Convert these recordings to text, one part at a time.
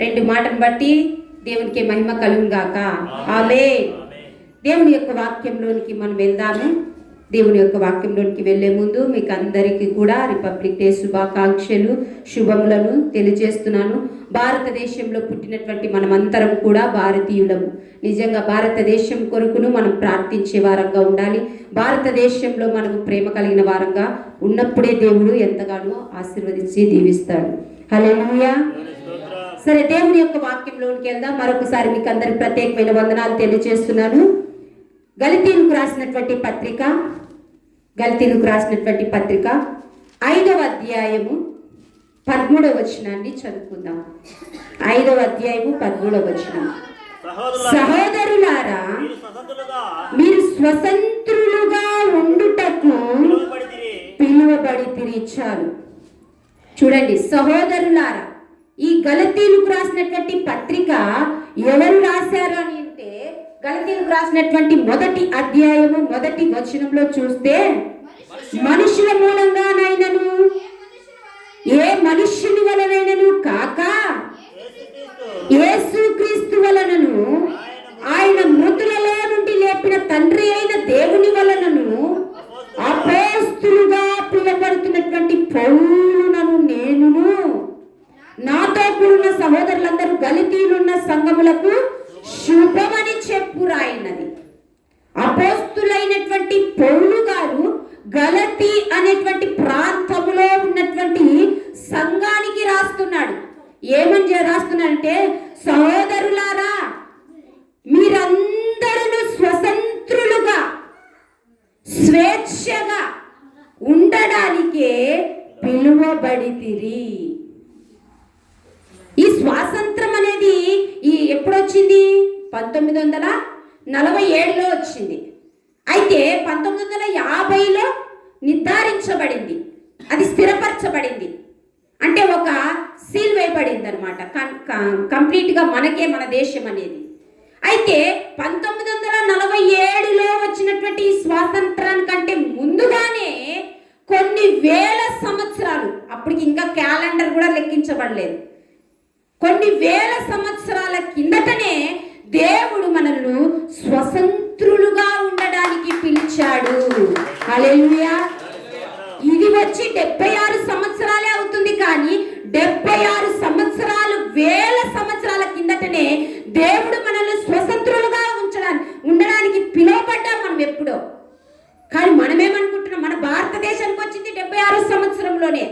రెండు మాటను బట్టి దేవునికి మహిమ కలుగును గాక. ఆమేన్. దేవుని యొక్క వాక్యంలోనికి మనం వెళ్దాము. దేవుని యొక్క వాక్యంలోనికి వెళ్లే ముందు మీకు అందరికీ కూడా రిపబ్లిక్ డే శుభాకాంక్షలు, శుభములను తెలియజేస్తున్నాను. భారతదేశంలో పుట్టినటువంటి మనమందరం కూడా భారతీయులము. నిజంగా భారతదేశం కొరకును మనం ప్రార్థించే వారంగా ఉండాలి. భారతదేశంలో మనము ప్రేమ కలిగిన వారంగా ఉన్నప్పుడే దేవుడు ఎంతగానో ఆశీర్వదించి దీవిస్తాడు. హల్లెలూయా. సరే, దేవుని యొక్క వాక్యంలోనికి వెళ్దాం. మరొకసారి మీకు అందరికి ప్రత్యేకమైన వందనాలు తెలియజేస్తున్నాను. గలతీయులకు రాసినటువంటి పత్రిక 5వ అధ్యాయము 13వ వచనాన్ని చదువుకుందాం. 5వ అధ్యాయము 13వ వచనం. సహోదరులారా, మీరు స్వతంత్రులుగా ఉండుటకు పిలువబడితిరి. చాలు చూడండి, సహోదరులారా, ఈ గలతీయులకు రాసినటువంటి పత్రిక ఎవరు రాశారు అని అంటే, గలతీయులకు రాసినటువంటి 1వ అధ్యాయము 1వ వచనంలో చూస్తే, మనుషుల మూలంగానైనను ఏ మనుష్యుని వలనైనను కాక యేసుక్రీస్తు వలనను ఆయన మృతులలో నుండి లేపిన తండ్రి అయిన దేవుని వలనను అపోస్తులుగా పిలువబడుతున్నటువంటి పౌలునను నేనును నాతో కూడిన సహోదరులందరూ గలతీయులున్న సంఘములకు శుభమని చెప్పు రాయినది. అపోస్తులైనటువంటి పౌలు గారు గలతీ అనేటువంటి ప్రాంతంలో ఉన్నటువంటి సంఘానికి రాస్తున్నాడు. ఏమని రాస్తున్నాడంటే, సహోదరులారా, మీరందరూ స్వతంత్రులుగా స్వేచ్ఛగా ఉండడానికే పిలువబడితిరి. ఈ స్వాతంత్రం అనేది ఎప్పుడొచ్చింది? 1947లో వచ్చింది. అయితే 1950లో నిర్ధారించబడింది, అది స్థిరపరచబడింది. అంటే ఒక సీల్ వేయబడింది అనమాట, కంప్లీట్గా మనకే మన దేశం అనేది. అయితే 1947లో వచ్చినటువంటి స్వాతంత్రానికంటే ముందుగానే కొన్ని వేల సంవత్సరాలు, అప్పటికి ఇంకా క్యాలెండర్ కూడా లెక్కించబడలేదు, కొన్ని వేల సంవత్సరాల కిందటనే దేవుడు మనల్ని స్వతంత్రులుగా ఉండడానికి పిలిచాడు. హల్లెలూయా. ఇది వచ్చి 76 సంవత్సరాలే అవుతుంది, కానీ 76 సంవత్సరాలు, వేల సంవత్సరాల కిందటనే దేవుడు మనల్ని స్వతంత్రులుగా ఉండడానికి పిలువబడ్డాం మనం ఎప్పుడో. కానీ మనమేమనుకుంటున్నాం, మన భారతదేశానికి వచ్చింది 76 సంవత్సరంలోనే,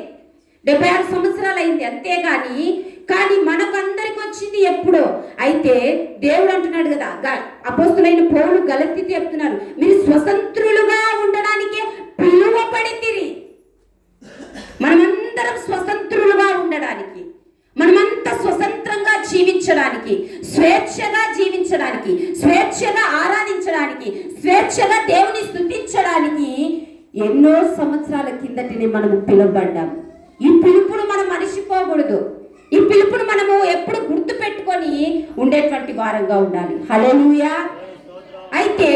76 సంవత్సరాలు అయింది అంతేగాని, కానీ మనకందరికి వచ్చింది ఎప్పుడో. అయితే దేవుడు అంటున్నాడు కదా, అపోస్తులైన పౌలు గలతీతో చెప్తున్నారు, మీరు స్వతంత్రులుగా ఉండడానికే పిలువబడితిరి. మనమందరం స్వతంత్రులుగా ఉండడానికి, మనమంతా స్వతంత్రంగా జీవించడానికి, స్వేచ్ఛగా జీవించడానికి, స్వేచ్ఛగా ఆరాధించడానికి, స్వేచ్ఛగా దేవుని స్తుతించడానికి ఎన్నో సంవత్సరాల కిందటిని మనము పిలువబడ్డాము. ఈ పిలుపును మనం మరిచిపోకూడదు. ఈ పిలుపును మనము ఎప్పుడు గుర్తు పెట్టుకొని ఉండేటువంటి వారంగా ఉండాలి. హల్లెలూయా. అయితే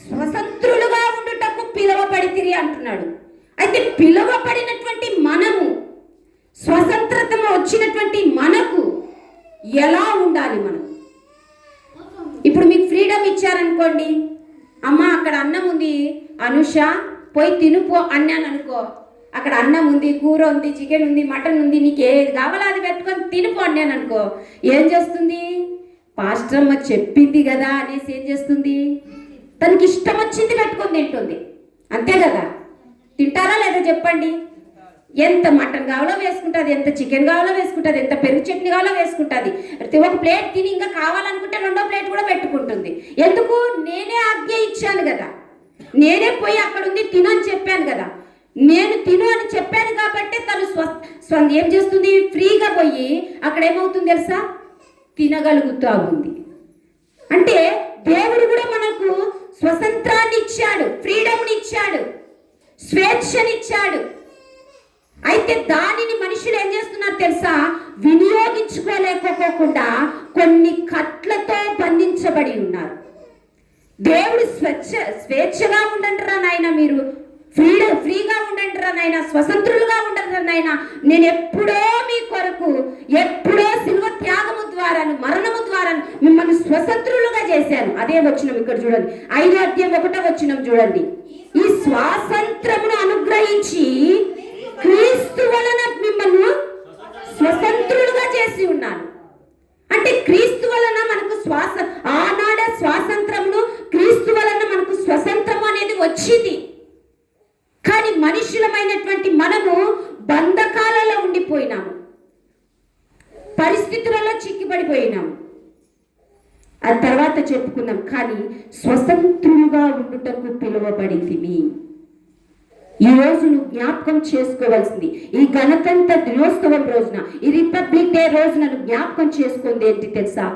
స్వతంత్రులుగా ఉండుటకు పిలువబడితిరి అంటున్నాడు. అయితే పిలువబడినటువంటి మనము, స్వతంత్రత వచ్చినటువంటి మనకు ఎలా ఉండాలి? మనం ఇప్పుడు మీకు ఫ్రీడమ్ ఇచ్చారనుకోండి, అమ్మ అక్కడ అన్నం ఉంది అనుష పోయి తినుపో అన్నాను అనుకో, అక్కడ అన్నం ఉంది, కూర ఉంది, చికెన్ ఉంది, మటన్ ఉంది, నీకు ఏది కావాలో అది పెట్టుకొని తినుపో అన్నాను అనుకో, ఏం చేస్తుంది? పాస్టర్ అమ్మ చెప్పింది కదా అనేసి ఏం చేస్తుంది? తనకి ఇష్టం వచ్చింది పెట్టుకొని తింటుంది. అంతే కదా? తింటారా లేదా చెప్పండి? ఎంత మటన్ కావాలో వేసుకుంటుంది, ఎంత చికెన్ కావాలో వేసుకుంటుంది, ఎంత పెరుగు చట్నీ కావాలో వేసుకుంటుంది. ఒక ప్లేట్ తిని ఇంకా కావాలనుకుంటే 2వ ప్లేట్ కూడా పెట్టుకుంటుంది. ఎందుకు? నేనే ఆజ్ఞ ఇచ్చాను కదా, నేనే పోయి అక్కడ ఉంది తిను అని చెప్పాను కదా, నేను తిను అని చెప్పాను కాబట్టి తను ఏం చేస్తుంది? ఫ్రీగా పోయి అక్కడ ఏమవుతుంది తెలుసా? తినగలుగుతూ ఉంది. అంటే దేవుడు కూడా మనకు స్వతంత్రాన్ని ఇచ్చాడు, ఫ్రీడమ్ని ఇచ్చాడు, స్వేచ్ఛనిచ్చాడు. అయితే దానిని మనుషులు ఏం చేస్తున్నారు తెలుసా? వినియోగించుకోలేకపోకుండా కొన్ని కట్లతో బంధించబడి ఉన్నారు. దేవుడు స్వేచ్ఛగా ఉండండిరా నాయన, మీరు ఫ్రీగా ఉండండిరా నాయన, స్వతంత్రులుగా ఉండండిరా నాయన, నేను ఎప్పుడో మీ కొరకు, ఎప్పుడో సిలువ త్యాగము స్వతంత్రులుగా చేశాను. అదే వచనం ఇక్కడ చూడండి, 5వ అధ్యాయం 1వ వచనం చూడండి. ఈ స్వాతంత్రమును అనుగ్రహించి క్రీస్తు వలన మిమ్మల్ని స్వతంత్రులుగా చేసి ఉన్నాను. అంటే క్రీస్తు వలన మనకు ఆనాడే స్వాతంత్రమును, క్రీస్తు వలన మనకు స్వతంత్రం అనేది వచ్చింది. కానీ మనుషులమైనటువంటి మనము బంధకాలలో ఉండిపోయినాము, పరిస్థితులలో చిక్కిపడిపోయినాము. ఆ తర్వాత చెప్పుకున్నాం. కానీ స్వతంత్రులుగా ఉండుటకు పిలువబడింది. ఈ రోజు నువ్వు జ్ఞాపకం చేసుకోవాల్సింది, ఈ గణతంత్ర దినోత్సవం రోజున, ఈ రిపబ్లిక్ డే రోజున నువ్వు జ్ఞాపకం చేసుకుంది ఏంటి తెలుసా?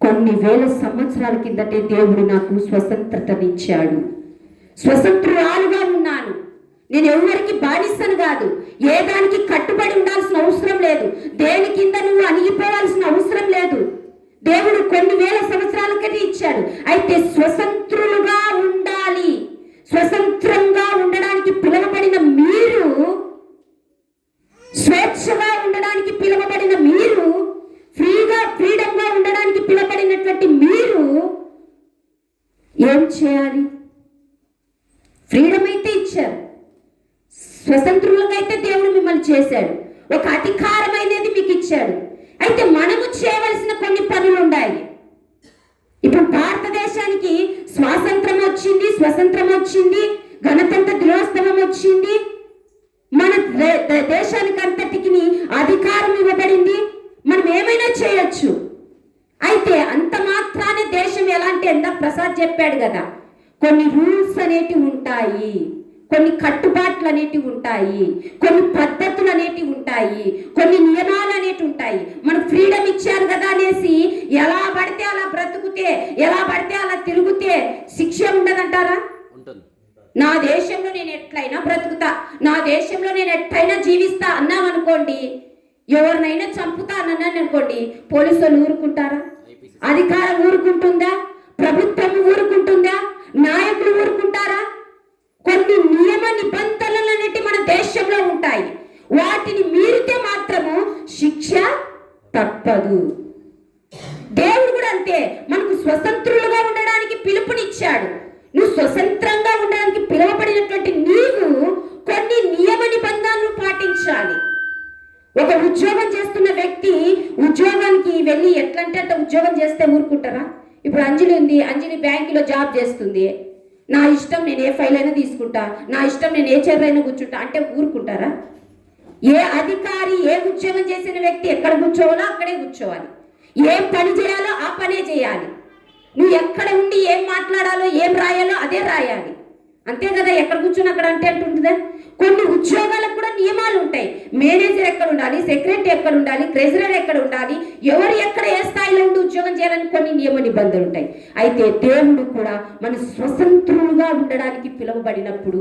కొన్ని వేల సంవత్సరాల కిందటే దేవుడు నాకు స్వతంత్రతనిచ్చాడు. స్వతంత్రురాలుగా ఉన్నాను. నేను ఎవరికి బానిసను కాదు, ఏ దానికి కట్టుబడి ఉండాల్సిన అవసరం లేదు, దేని కింద నువ్వు అణిగిపోవాల్సిన అవసరం లేదు. దేవుడు కొన్ని వేల సంవత్సరాల కింద ఇచ్చాడు. అయితే స్వతంత్రులుగా ఉండాలి. స్వతంత్రంగా ఉండడానికి పిలువబడిన మీరు, స్వేచ్ఛగా ఉండడానికి పిలువబడిన మీరు, ఫ్రీడంగా ఉండడానికి పిలువబడినటువంటి మీరు ఏం చేయాలి? ఫ్రీడమ్ అయితే ఇచ్చారు, స్వతంత్రులుగా అయితే దేవుడు మిమ్మల్ని చేశాడు, ఒక అధికారం అనేది మీకు ఇచ్చాడు. అయితే మనము చేయవలసిన కొన్ని పనులు ఉన్నాయి. ఇప్పుడు భారతదేశానికి స్వాతంత్రం వచ్చింది, గణతంత్ర దినోత్సవం వచ్చింది, మన దేశానికి అంతటికి అధికారం ఇవ్వబడింది, మనం ఏమైనా చేయొచ్చు. అయితే అంత మాత్రానే దేశం ఎలాంటి ప్రసాద్ చెప్పాడు కదా, కొన్ని రూల్స్ అనేటివి ఉంటాయి, కొన్ని కట్టుబాట్లు అనేటివి ఉంటాయి, కొన్ని పద్ధతులు అనేటివి ఉంటాయి, కొన్ని నియమాలు అనేటివి ఉంటాయి. మనకు ఫ్రీడమ్ ఇచ్చారు కదా అనేసి ఎలా పడితే అలా బ్రతుకుతే, ఎలా పడితే అలా తిరుగుతే శిక్ష ఉండదంటారా? నా దేశంలో నేను ఎట్లయినా బ్రతుకుతా, నా దేశంలో నేను ఎట్లయినా జీవిస్తా అన్నామనుకోండి, ఎవరినైనా చంపుతా అన్నాను అనుకోండి, పోలీసులు ఊరుకుంటారా? అధికారం ఊరుకుంటుందా? ప్రభుత్వం ఊరుకుంటుందా? నాయకులు ఊరుకుంటారా? కొన్ని నియమ నిబంధనలు అనేవి మన దేశంలో ఉంటాయి. వాటిని మీరితే మాత్రము శిక్ష తప్పదు. దేవుడు కూడా అంతే, మనకు స్వతంత్రులుగా ఉండడానికి పిలుపునిచ్చాడు. నువ్వు స్వతంత్రంగా ఉండడానికి పిలువబడినటువంటి నీవు కొన్ని నియమ నిబంధనలు పాటించాలి. ఒక ఉద్యోగం చేస్తున్న వ్యక్తి ఉద్యోగానికి వెళ్ళి ఎట్లంటే అట్లా ఉద్యోగం చేస్తే ఊరుకుంటారా? ఇప్పుడు అంజలి ఉంది, అంజలి బ్యాంకులో జాబ్ చేస్తుంది, నా ఇష్టం నేను ఏ ఫైల్ అయినా తీసుకుంటా, నా ఇష్టం నేను ఏ చైర్ అయినా కూర్చుంటా అంటే ఊరుకుంటారా? ఏ అధికారి, ఏ ఉద్యోగం చేసిన వ్యక్తి ఎక్కడ కూర్చోవాలో అక్కడే కూర్చోవాలి, ఏం పని చేయాలో ఆ పనే చేయాలి. నువ్వు ఎక్కడ ఉండి ఏం మాట్లాడాలో ఏం రాయాలో అదే రాయాలి, అంతే కదా. ఎక్కడ కూర్చొని అక్కడ అంటే అంటుంటుందా? కొన్ని ఉద్యోగాలకు కూడా నియమాలు ఉంటాయి. మేనేజర్ ఎక్కడ ఉండాలి, సెక్రటరీ ఎక్కడ ఉండాలి, ట్రెజరర్ ఎక్కడ ఉండాలి, ఎవరు ఎక్కడ ఏ స్థాయిలో ఉండి ఉద్యోగం చేయాలని కొన్ని నియమ నిబంధనలు ఉంటాయి. అయితే దేవుడు కూడా మన స్వతంత్రులుగా ఉండడానికి పిలువబడినప్పుడు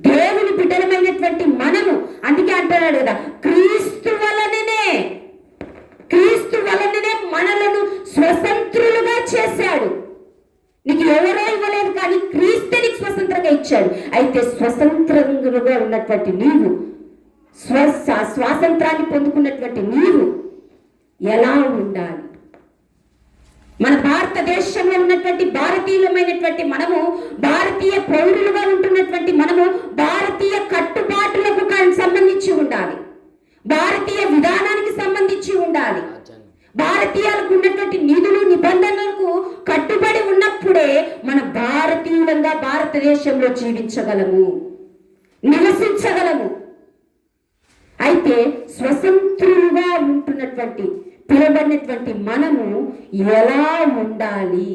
దేవుని బిడ్డలమైనటువంటి మనము, అందుకే అంటున్నాడు కదా, క్రీస్తు వలననే మనలను స్వతంత్రులుగా చేశాడు. నీకు ఎవరో ఇవ్వలేదు, కానీ క్రీస్తు నీకు స్వతంత్రంగా ఇచ్చాడు. అయితే స్వతంత్రంగా ఉన్నటువంటి నీవు, స్వాతంత్రాన్ని పొందుకున్నటువంటి నీవు ఎలా ఉండాలి? మన భారతదేశంలో ఉన్నటువంటి భారతీయులమైనటువంటి మనము, భారతీయ పౌరులుగా ఉంటున్నటువంటి మనము భారతీయ కట్టుబాటులకు సంబంధించి ఉండాలి, భారతీయ విధానానికి సంబంధించి ఉండాలి. భారతీయులకు ఉన్నటువంటి నిధులు నిబంధనలకు కట్టుబడి ఉన్నప్పుడే మన భారతీయులంగా భారతదేశంలో జీవించగలము, నివసించగలము. అయితే స్వతంత్రులుగా ఉంటున్నటువంటి పిలువబడినటువంటి మనము ఎలా ఉండాలి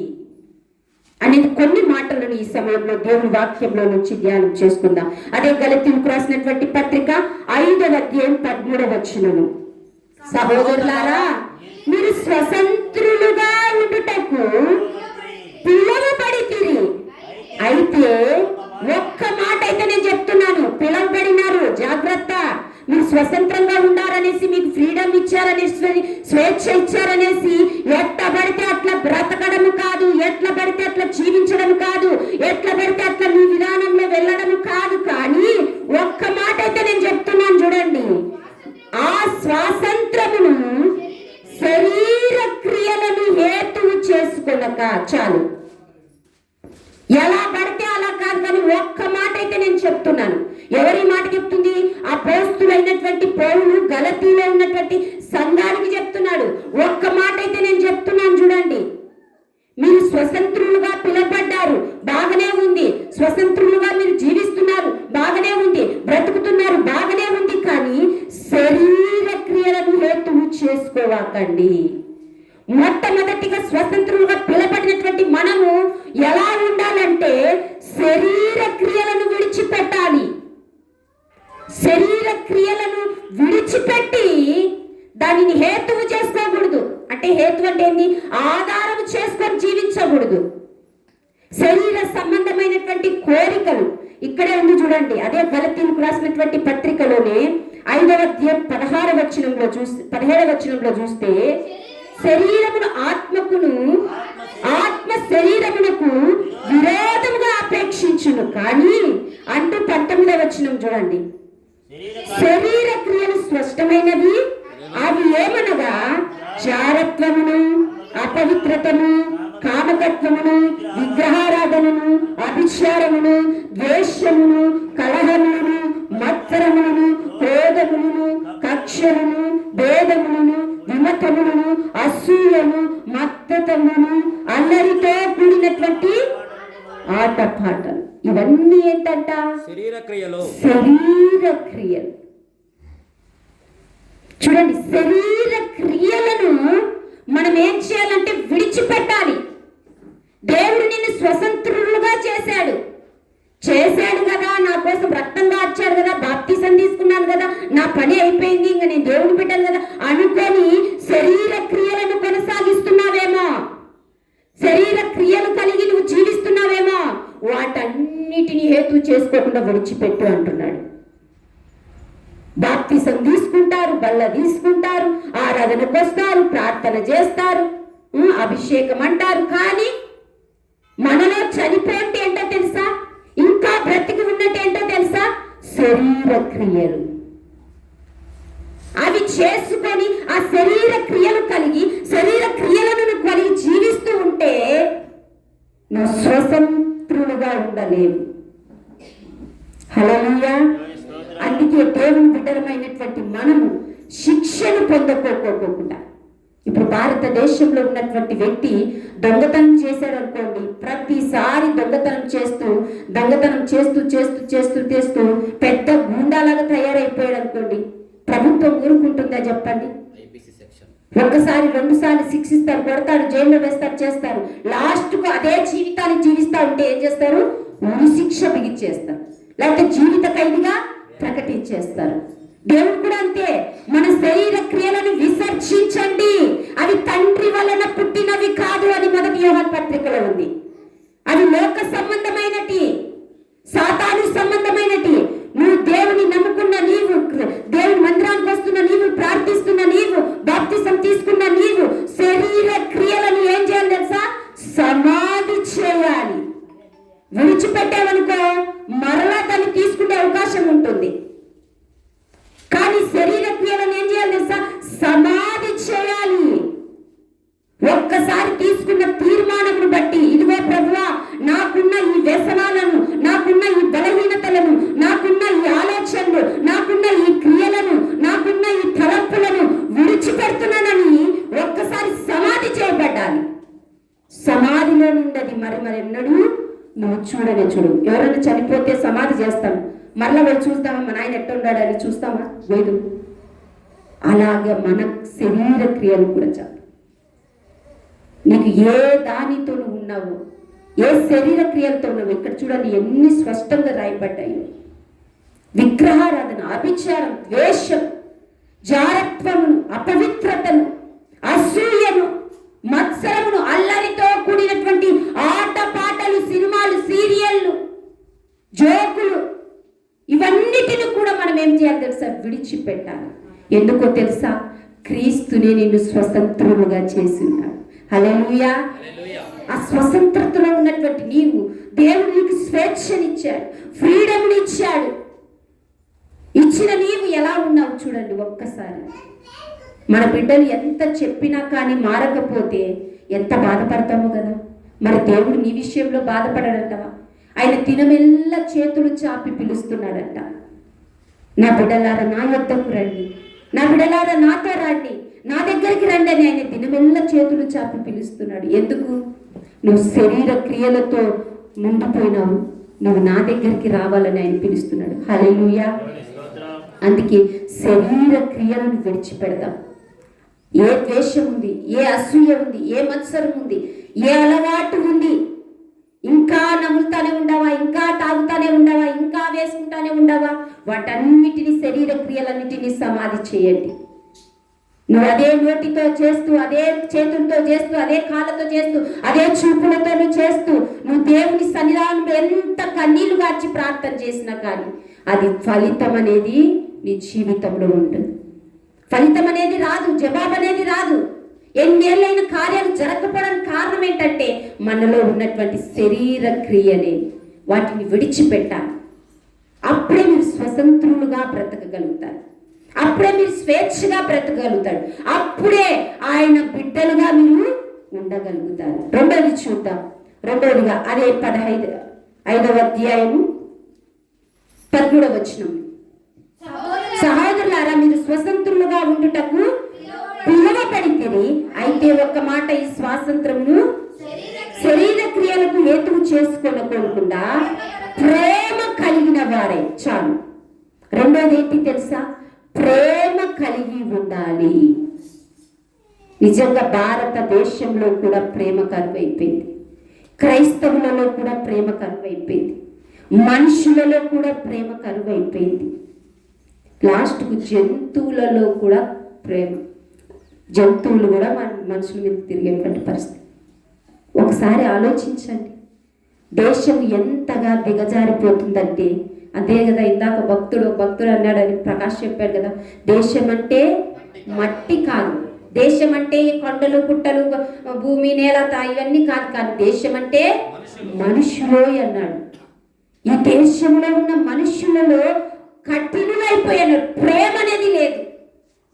అనేది కొన్ని మాటలను ఈ సమయంలో దేవుని వాక్యంలో నుంచి ధ్యానం చేసుకుందాం. అదే గలతీయులకు రాసినటువంటి పత్రిక 5వ అధ్యాయం 13వ వచనము. సహోదరులారా, మీరు స్వతంత్రులుగా ఉండుటకు పిలువబడితిరి. అయితే ఒక్క మాట అయితే నేను చెప్తున్నాను, పిలువబడినారు, జాగ్రత్త. మీరు స్వతంత్రంగా ఉండాలనేసి, మీకు ఫ్రీడమ్ ఇచ్చారనేసి, స్వేచ్ఛ ఇచ్చారనేసి ఎట్లా పడితే అట్లా బ్రతకడము కాదు, ఎట్లా పడితే అట్లా జీవించడం కాదు, ఎట్లా పడితే అట్లా మీ విధానంలో వెళ్ళడం కాదు. కానీ ఒక్క మాట అయితే నేను చెప్తున్నాను చూడండి, ఆ స్వాతంత్రమును శరీర క్రియలను హేతువు చేసుకు చేసుకొనక. చాలు, ఎలా పడితే అలా కాదు. కానీ ఒక్క మాట అయితే నేను చెప్తున్నాను. ఎవరి మాట చెప్తుంది? అపోస్తులైనటువంటి పౌలు గలతీలో ఉన్నటువంటి సంఘానికి చెప్తున్నాడు. ఒక్క మాట అయితే నేను చెప్తున్నాను, చూడండి. మీరు స్వతంత్రులుగా పిలవబడ్డారు, బాగానే ఉంది. స్వతంత్రులుగా మీరు జీవిస్తున్నారు, బాగానే ఉంది. బ్రతుకుతున్నారు, బాగానే ఉంది. కానీ శరీర క్రియలను హేతువు చేసుకోవాకండి. మొట్టమొదటిగా స్వతంత్రులుగా పిలబడినటువంటి మనము ఎలా ఉండాలంటే శరీర క్రియలను విడిచిపెట్టాలి. శరీర క్రియలను విడిచిపెట్టి దానిని హేతువు చేసుకోకూడదు. అంటే హేతు అంటే ఏంది? ఆధారం చేసుకొని జీవించకూడదు. శరీర సంబంధమైనటువంటి కోరికలు ఇక్కడే ఉంది, చూడండి. అదే గలతీయులకు రాసినటువంటి పత్రికలోనే 5వ అధ్యాయం 17వ వచనంలో చూస్తే శరీరమును ఆత్మకును, ఆత్మ శరీరమునకు విరోధముగా అపేక్షించును. కానీ అంటూ 19వ వచనం చూడండి. శరీర క్రియలు స్పష్టమైనవి. అవి ఏమనగా జారత్వమును, అపవిత్రతను, కామకత్వమును, విగ్రహారాధనను, అభిచారమును, ద్వేషమును, కలహములను, మత్సరములను, క్రోధములను, కక్షలను, భేదములను, విమతములను, అసూయను, మత్తతమును, అల్లరితో కూడినటువంటి ఆటపాటలు. ఇవన్నీ ఏంటంట? శరీర క్రియలు. చూడండి, శరీర క్రియలను మనం ఏం చేయాలంటే విడిచిపెట్టాలి. దేవుడు నిన్ను స్వతంత్రులుగా చేశాడు కదా, నా కోసం రక్తం కార్చాడు కదా, బాప్తిసం తీసుకున్నాను కదా, నా పని అయిపోయింది, ఇంకా నేను దేవుని బిడ్డను కదా అనుకొని శరీర క్రియలను కొనసాగిస్తున్నావేమో, శరీర క్రియలు కలిగి నువ్వు జీవిస్తున్నావేమో, వాటన్నిటిని హేతు చేసుకోకుండా విడిచిపెట్టు అంటున్నాడు. బాప్తిసం తీసుకుంటారు, బల్ల తీసుకుంటారు, ఆరాధనకు వస్తారు, ప్రార్థన చేస్తారు, అభిషేకం అంటారు. కానీ మనలో చనిపోతే ఏంటో తెలుసా? ఇంకా బ్రతికి ఉన్నట్టు ఏంటో తెలుసా? శరీర క్రియలు. అవి చేసుకొని ఆ శరీర క్రియలు కలిగి, శరీర క్రియలను కలిగి జీవిస్తూ ఉంటే నువ్వు స్వతంత్రులుగా ఉండలేవు. హల్లెలూయా. అందుకే దేవుని బిడ్డలమైనటువంటి మనము శిక్షను పొందుకోకుండా, ఇప్పుడు భారతదేశంలో ఉన్నటువంటి వ్యక్తి దొంగతనం చేశాడు అనుకోండి, ప్రతిసారి దొంగతనం చేస్తూ పెద్ద గూండాలాగా తయారైపోయాడు అనుకోండి, ప్రభుత్వం ఊరుకుంటుందా చెప్పండి? ఒక్కసారి 2 సార్లు శిక్షిస్తారు, కొడతారు, జైల్లో వేస్తారు, చేస్తారు. లాస్ట్కు అదే జీవితాన్ని జీవిస్తా ఉంటే ఏం చేస్తారు? ఉరి శిక్ష బిగించేస్తారు, లేకపోతే జీవిత ఖైదీగా ప్రకటించేస్తారు. దేవుడు కూడా అంతే. మన శరీర క్రియలను విసర్జించండి, అవి తండ్రి వలన పుట్టినవి కాదు అని 1 యోహాను పత్రికలో ఉంది. అవి లోక సంబంధమైనటి, సాతాను సంబంధమైనటి. నువ్వు దేవుని నమ్ముకున్న నీవు, దేవుని మందిరానికి వస్తున్న నీవు, ప్రార్థిస్తున్న నీవు, బాప్తిసం తీసుకున్న నీవు శరీర క్రియలను ఏం చేయాలి తెలుసా? సమాధి చేయాలి. విడిచిపెట్టావనుకో మరలా దాన్ని తీసుకునే అవకాశం ఉంటుంది. కానీ శరీర క్రియలను ఏం చేయాలి తెలుసా? సమాధి చేయాలి. ఒక్కసారి తీసుకున్న తీర్మానమును బట్టి, ఇదిగో ప్రభువా, నాకున్న ఈ వ్యసనాలను, నాకున్న ఈ బలహీనతలను, నాకున్న ఈ ఆలోచనలు, నాకున్న ఈ క్రియలను, నాకున్న ఈ తలంపులను విడిచిపెడుతున్నానని ఒక్కసారి సమాధి చేయబడ్డాలి. సమాధిలో నుండి మరెన్నడూ నువ్వు చూడు. ఎవరైనా చనిపోతే సమాధి చేస్తాం, మరలా వెళ్ళి చూస్తామా మా నాయన ఎట్ట ఉన్నాడు అని చూస్తామా? లేదు. అలాగే మన శరీర క్రియలు కూడా చాలు. నీకు ఏ దానితో నువ్వు ఉన్నావు, ఏ శరీర క్రియలతో ఉన్నావు, ఇక్కడ చూడండి ఎన్ని స్పష్టంగా రాయబడ్డాయి. విగ్రహారాధన, అభిచారం, ద్వేషం, జారత్వమును, అపవిత్రతను, అసూయను, మత్సరమును, అల్లరితో కూడినటువంటి ఆటపాటలు, సినిమాలు, సీరియళ్ళు, జోకులు, ఇవన్నిటిని కూడా మనం ఏం చేయాలి తెలుసా? విడిచిపెట్టాలి. ఎందుకో తెలుసా? క్రీస్తునే నిన్ను స్వతంత్రులుగా చేసి ఉన్నాడు. హల్లెలూయా. ఆ స్వతంత్రతలో ఉన్నటువంటి నీవు, దేవుడు నీకు స్వేచ్ఛనిచ్చాడు, ఫ్రీడమ్ ఇచ్చాడు. ఇచ్చిన నీవు ఎలా ఉన్నావు చూడండి ఒక్కసారి. మన బిడ్డలు ఎంత చెప్పినా కానీ మారకపోతే ఎంత బాధపడతామో కదా. మరి దేవుడు నీ విషయంలో బాధపడడంటవా? ఆయన దినమెల్లా చేతులు చాపి పిలుస్తున్నాడంట. నా బిడ్డలారా నా యొద్దకు రండి, నా బిడ్డలారా నాతో రండి, నా దగ్గరికి రండి అని ఆయన దినమెల్లా చేతులు చాపి పిలుస్తున్నాడు. ఎందుకు? నువ్వు శరీర క్రియలతో ముండిపోయినావు, నువ్వు నా దగ్గరికి రావాలని ఆయన పిలుస్తున్నాడు. హల్లెలూయా. అందుకే శరీర క్రియలను విడిచిపెడదాం. ఏ ద్వేషం ఉంది, ఏ అసూయ ఉంది, ఏ మత్సరం ఉంది, ఏ అలవాటు ఉంది, ఇంకా నములుతానే ఉండవా, ఇంకా తాగుతానే ఉండవా, ఇంకా వేసుకుంటానే ఉండవా, వాటన్నిటిని శరీర క్రియలన్నిటినీ సమాధి చేయండి. నువ్వు అదే నోటితో చేస్తూ, అదే చేతులతో చేస్తూ, అదే కాళ్ళతో చేస్తూ, అదే చూపులతో చేస్తూ, నువ్వు దేవుని సన్నిధానంలో ఎంత కన్నీళ్లు గార్చి ప్రార్థన చేసినా కానీ అది ఫలితం అనేది నీ జీవితంలో ఉంటుంది. ఫలితం అనేది రాదు, జవాబు అనేది రాదు. ఎన్నేళ్ళైన కార్యాలు జరగకపోవడానికి కారణం ఏంటంటే మనలో ఉన్నటువంటి శరీర క్రియనే, వాటిని విడిచిపెట్టాలి. అప్పుడే మీరు స్వతంత్రులుగా బ్రతకగలుగుతారు, అప్పుడే మీరు స్వేచ్ఛగా బ్రతకగలుగుతారు, అప్పుడే ఆయన బిడ్డలుగా మీరు ఉండగలుగుతారు. రెండోది చూద్దాం. రెండోదిగా అదే 5వ అధ్యాయము 13వ వచనం. సహోదరులారా, మీరు స్వతంత్రులుగా ఉండుటకు పిలువబడితిరి. అయితే ఒక్క మాట, ఈ స్వాతంత్రమును శరీర క్రియలకు హేతువు చేసుకోకుండా ప్రేమ కలిగిన వారే చాలు. రెండోది ఏంటి తెలుసా? ప్రేమ కలిగి ఉండాలి. నిజంగా భారతదేశంలో కూడా ప్రేమ కరువైపోయింది, క్రైస్తవులలో కూడా ప్రేమ కరువైపోయింది, మనుషులలో కూడా ప్రేమ కరువైపోయింది. లాస్ట్కు జంతువులలో కూడా ప్రేమ, జంతువులు కూడా మనుషుల మీద తిరిగేటువంటి పరిస్థితి. ఒకసారి ఆలోచించండి, దేశం ఎంతగా దిగజారిపోతుందంటే, అదే కదా ఇందాక భక్తుడు అన్నాడని ప్రకాష్ చెప్పాడు కదా, దేశం అంటే మట్టి కాదు, దేశం అంటే కొండలు గుట్టలు భూమి నేల ఇవన్నీ కాదు, కానీ దేశం అంటే మనుషులు అన్నాడు. ఈ దేశంలో ఉన్న మనుషులలో కఠినమైపోయాడు. ప్రేమ అనేది లేదు.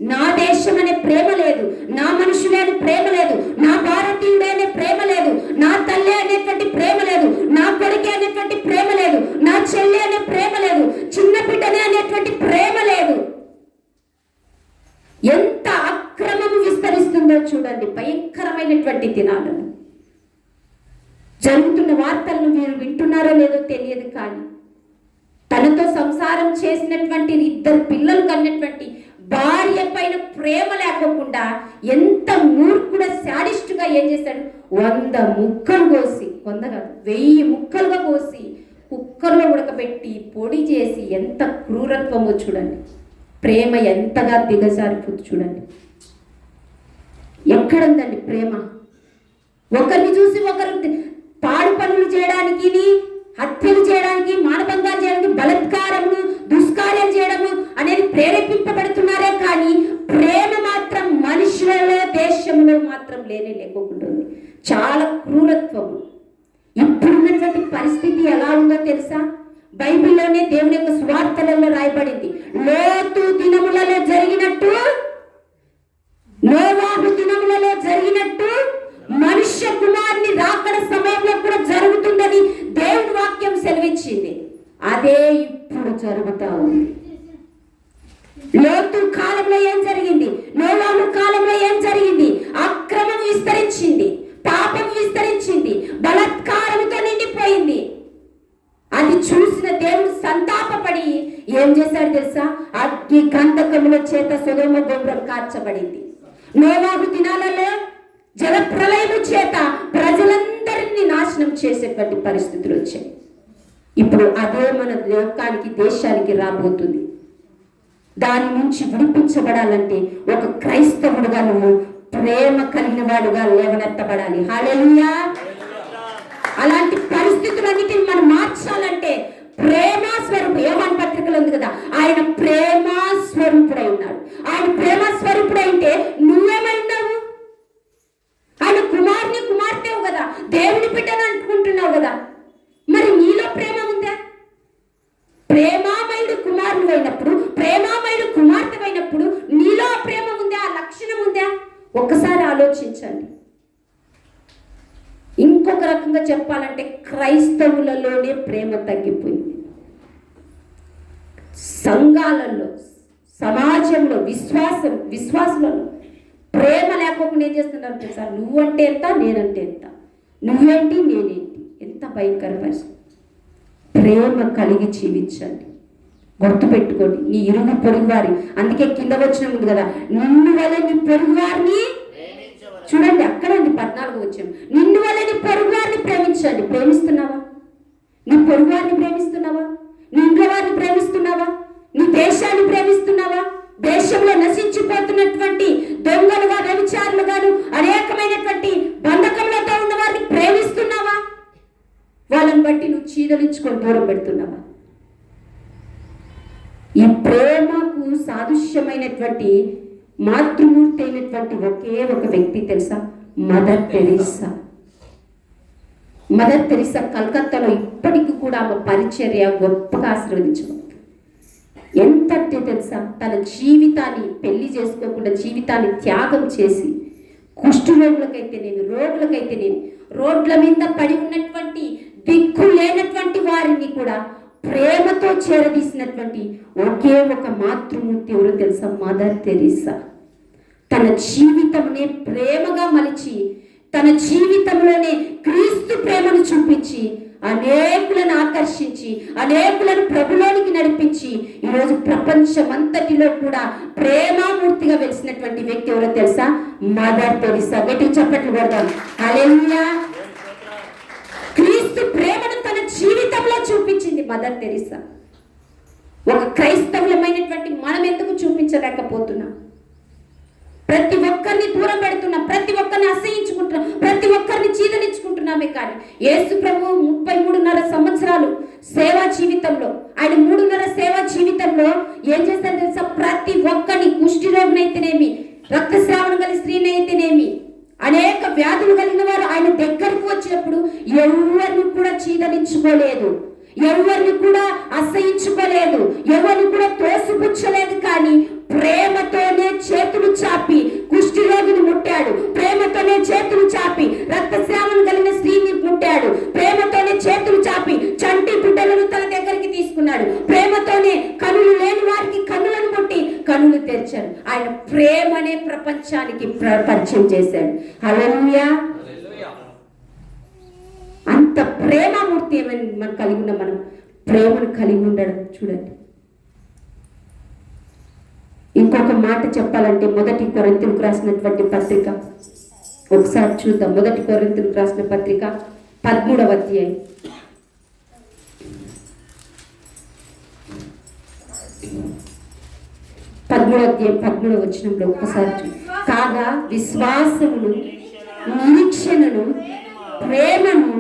నా దేశం అనే ప్రేమ లేదు, నా మనుషులే అనే ప్రేమ లేదు, నా భారతీయుడే అనే ప్రేమ లేదు, నా తల్లి అనేటువంటి ప్రేమ లేదు, నా కొడుకే అనేటువంటి ప్రేమ లేదు, నా చెల్లి అనే ప్రేమ లేదు, చిన్న బిడ్డనే అనేటువంటి ప్రేమ లేదు. ఎంత అక్రమము విస్తరిస్తుందో చూడండి. భయంకరమైనటువంటి దినాలను జరుగుతున్న వార్తలను మీరు వింటున్నారో లేదో తెలియదు, కానీ తనతో సంసారం చేసినటువంటి 2 పిల్లలు కన్నటువంటి భార్య పైన ప్రేమ లేకోకుండా ఎంత మూర్ఖుడ శాడిస్టుగా ఏం చేశాడు? 100 ముక్కలు కోసి, 100 కాదు 1000 ముక్కలుగా కోసి కుక్కర్లో ఉడకబెట్టి పొడి చేసి, ఎంత క్రూరత్వమో చూడండి. ప్రేమ ఎంతగా దిగజారిపోతుంది చూడండి. ఎక్కడుందండి ప్రేమ? ఒకరిని చూసి ఒకరు పాడు పనులు చేయడానికి, హత్యలు చేయడానికి, మానభంగాలు చేయడానికి, బలత్కారములు దుష్కార్యాలు చేయడము అనేది ప్రేరేపింపబడుతున్నారే కానీ ప్రేమ మాత్రం మనుషులలో దేశంలో మాత్రం లేకోకుండా చాలా క్రూరత్వము. ఇప్పుడున్నటువంటి పరిస్థితి ఎలా ఉందో తెలుసా? బైబిల్లోనే దేవుని యొక్క సువార్తలలో రాయబడింది. లోతు దినములలో జరిగినట్టు, నోవాహు దినములలో జరిగినట్టు మనుష్య కుమారుని రాకడ సమయంలో కూడా జరుగుతుందని దేవుని వాక్యం సెలవిచ్చింది. అదే ఇప్పుడు జరుగుతా ఉంది. లోతు కాలంలో ఏం జరిగింది, నోవాహు కాలంలో ఏం జరిగింది? అక్రమం విస్తరించింది, పాపం విస్తరించింది, బలాత్కారంతో నిండిపోయింది. అది చూసిన దేవుడు సంతాపపడి ఏం చేశాడు తెలుసా? అగ్ని గంధకముల చేత సొదొమ గొమొర్రా కాల్చబడింది. నోవాహు దినాలలో జలప్రలయము చేత ప్రజలందరినీ నాశనం చేసేటువంటి పరిస్థితులు వచ్చాయి. ఇప్పుడు అదే మన లోకానికి, దేశానికి రాబోతుంది. దాని నుంచి విడిపించబడాలంటే ఒక క్రైస్తవుడుగా నువ్వు ప్రేమ కలిగిన వాడుగా లేవనెత్తబడాలి. హల్లెలూయా. అలాంటి పరిస్థితులన్నిటిని మనం మార్చాలంటే ప్రేమ స్వరూపు, యోహాను పత్రికలో ఉంది కదా, ఆయన ప్రేమ స్వరూపుడై ఉన్నాడు. ఆయన ప్రేమ స్వరూపుడై ఉంటే నువ్వేమై ఉన్నావు? ఆయన కుమార్తెవు కదా, దేవుని బిడ్డను అనుకుంటున్నావు కదా, మరి నీలో ప్రేమ ఉందా? ప్రేమామయుడు కుమారుడు అయినప్పుడు, ప్రేమామయుడు కుమార్తె అయినప్పుడు నీలో ప్రేమ ఉందా? ఆ లక్షణం ఉందా? ఒక్కసారి ఆలోచించండి. ఇంకొక రకంగా చెప్పాలంటే క్రైస్తవులలోనే ప్రేమ తగ్గిపోయింది. సంఘాలలో, సమాజంలో, విశ్వాసులలో ప్రేమ లేకపోకుండా ఏం చేస్తున్నారు తెలుసా? నువ్వంటే ఎంత, నేనంటే ఎంత, నువ్వేంటి నేనేంటి. ఎంత భయంకర పరిస్థితి. ప్రేమ కలిగి జీవించండి. గుర్తుపెట్టుకోండి, నీ ఇరుగు పొరుగు వారి, అందుకే కింద వచ్చిన ఉంది కదా, నిన్ను వల్ల నీ పొరుగు వారిని చూడండి, అక్కడ ఉంది 14 వచ్చాం. నిన్ను వల్ల నీ పొరుగు వారిని ప్రేమించండి. ప్రేమిస్తున్నావా? నీ పొరుగు వారిని ప్రేమిస్తున్నావా? నీ ఇంట్లో వారిని ప్రేమిస్తున్నావా? నీ దేశాన్ని ప్రేమిస్తున్నావా? దేశంలో నశించిపోతున్నటువంటి దొంగలుగా, వ్యభిచారులుగాను, అనేకమైనటువంటి బంధకములతో ఉన్న వారిని ప్రేమిస్తున్నావా? వాళ్ళని బట్టి నువ్వు చీదలించుకొని దూరం పెడుతున్నావా? ఈ ప్రేమకు సాదృశ్యమైనటువంటి మాతృమూర్తి అయినటువంటి ఒకే ఒక వ్యక్తి తెలుసా? Mother Teresa. మదర్ తెరీసా కలకత్తాలో ఇప్పటికీ కూడా ఆమె పరిచర్య గొప్పగా ఆశీర్వదించబడుతుంది. ఎంత తెలుసా? తన జీవితాన్ని పెళ్లి చేసుకోకుండా జీవితాన్ని త్యాగం చేసి కుష్ఠరోగులకైతేనేమి, రోగులకైతేనేమి, రోడ్ల మీద పడి ఉన్నటువంటి దిక్కు లేనటువంటి వారిని కూడా ప్రేమతో చేరదీసినటువంటి ఒకే ఒక మాతృమూర్తి ఎవరో తెలుసా? Mother Teresa. తన జీవితంనే ప్రేమగా మలిచి, తన జీవితంలోనే క్రీస్తు ప్రేమను చూపించి, అనేకులను ఆకర్షించి, అనేకులను ప్రభులోనికి నడిపించి, ఈరోజు ప్రపంచమంతటిలో కూడా ప్రేమామూర్తిగా వెలిసినటువంటి వ్యక్తి ఎవరో తెలుసా? Mother Teresa. గట్టి చప్పట్లు కొడదాం. హల్లెలూయా. క్రీస్తు ప్రేమను తన జీవితంలో చూపించింది మదర్ తెరీసా. ఒక క్రైస్తవులమైనటువంటి మనం ఎందుకు చూపించలేకపోతున్నాం? ప్రతి ఒక్కరిని దూరం పెడుతున్నాం, ప్రతి ఒక్కరిని అసహించుకుంటున్నాం, ప్రతి ఒక్కరిని చీదలించుకుంటున్నామే. కానీ యేసు ప్రభు 33.5 సంవత్సరాలు సేవా జీవితంలో, ఆయన 3.5 సేవా జీవితంలో ఏం చేస్తారో తెలుసా? ప్రతి ఒక్కరిని, కుష్ఠరోగినైతేనేమి, రక్తస్రావణం కలిగిన స్త్రీనైతేనేమి, అనేక వ్యాధులు కలిగిన వారు ఆయన దగ్గరకు వచ్చినప్పుడు ఎవరిని కూడా చీదలించుకోలేదు, ఎవరిని కూడా అసహించుకోలేదు, ఎవరిని కూడా తోసిపుచ్చలేదు. కానీ ప్రేమతోనే చేతులు చాపి కుష్ఠరోగిని ముట్టాడు, ప్రేమతోనే చేతులు చాపి రక్తస్రావం కలిగిన స్త్రీని ముట్టాడు, ప్రేమతోనే చేతులు చాపి చంటి బిడ్డలను తన దగ్గరికి తీసుకున్నాడు, ప్రేమతోనే కనులు లేని వారికి కన్నులను ముట్టి కనులు తెరిచాడు. ఆయన ప్రేమనే ప్రపంచానికి పరిచయం చేశాడు. హల్లెలూయా. అంత ప్రేమమూర్తి ఏమని మనం కలిగి ఉన్న, మనం ప్రేమను కలిగి ఉండడం చూడండి. ఇంకొక మాట చెప్పాలంటే 1 కొరింథీయులకు రాసినటువంటి పత్రిక ఒకసారి చూద్దాం. 1 కొరింథీయులకు రాసిన పత్రిక 13వ అధ్యాయం 13వ వచనంలో ఒకసారి కాగా విశ్వాసమును, నిరీక్షణను, ప్రేమను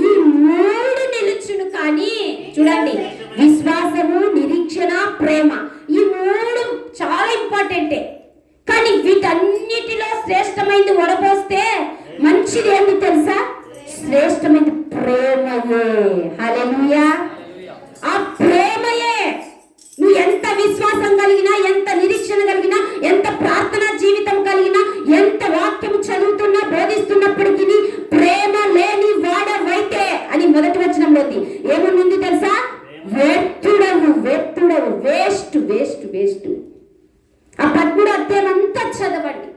ఈ 3 నిలుచును. కానీ చూడండి, విశ్వాసము, నిరీక్షణ, ప్రేమ, ఈ 3 చాలా ఇంపార్టెంటే. కానీ వీటన్నిటిలో శ్రేష్టమైనది వడపోస్తే మంచిది ఏంటి తెలుసా? శ్రేష్టమైనది ప్రేమయే. హల్లెలూయా. ఆ ప్రేమయే. నువ్వు ఎంత విశ్వాసం కలిగినా, ఎంత నిరీక్షణ కలిగినా, ఎంత ప్రార్థనా జీవితం కలిగినా, ఎంత వాక్యం చదువుతున్నా, బోధిస్తున్నప్పటికీ ప్రేమ లేని వాడవైతే అని 1వ వచనంలో ఏముంది తెలుసా? వ్యర్థుడవు, వ్యర్థుడవు, వేస్ట్, వేస్ట్, వేస్ట్. ఆ 13వ అధ్యాయం అంతా చదవండి.